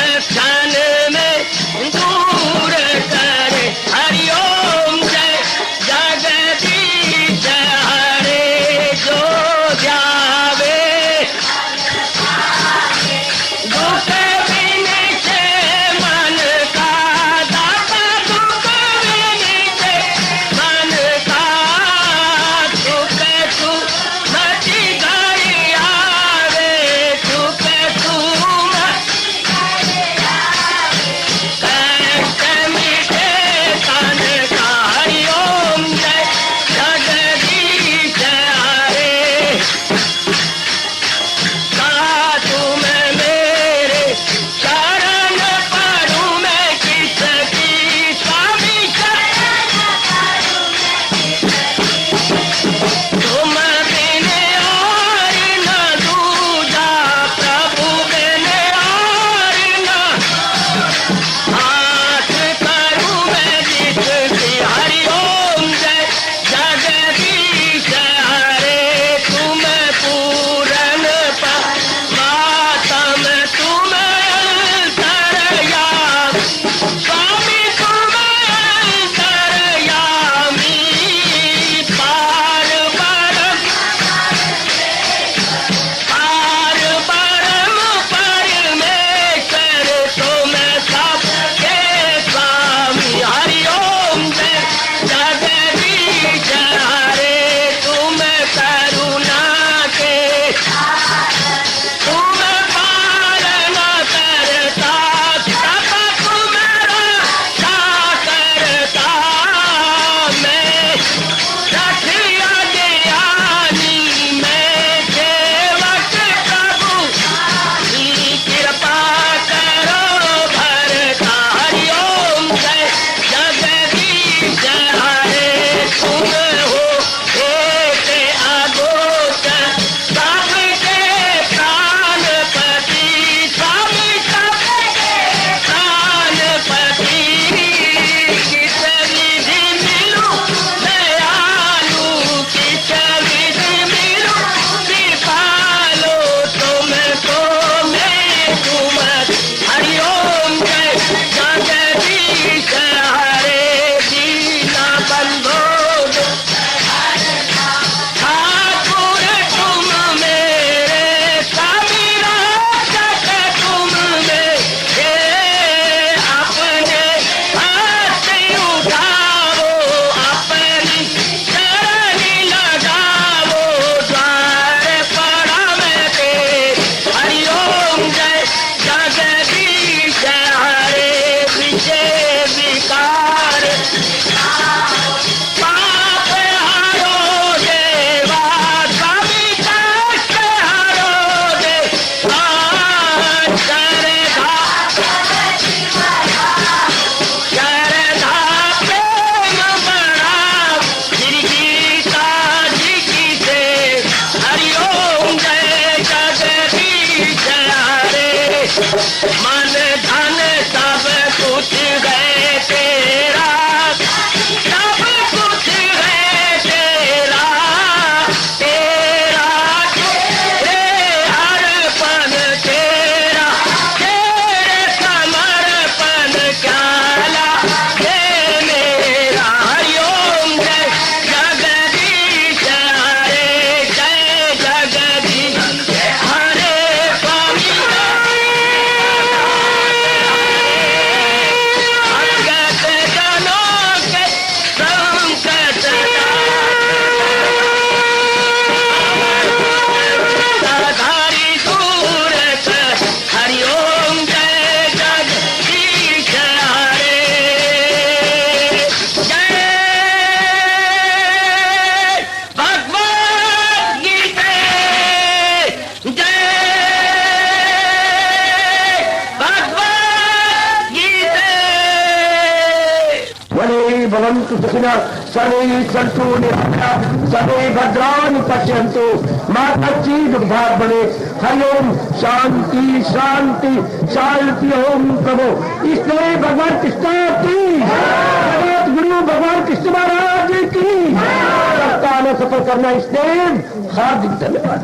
भवन्तु सुखिनः सर्वे सन्तु निरामयाः सर्वे भद्राणि पश्यन्तु मा कश्चित् दुःखात् भवेत्। हरि ओम शांति शांति शांति। ओम प्रभु इसलिए भगवान कृष्ण की जगत गुरु भगवान कृष्ण महाराज की सप्ताह सफल करना इसलिए हार्दिक धन्यवाद।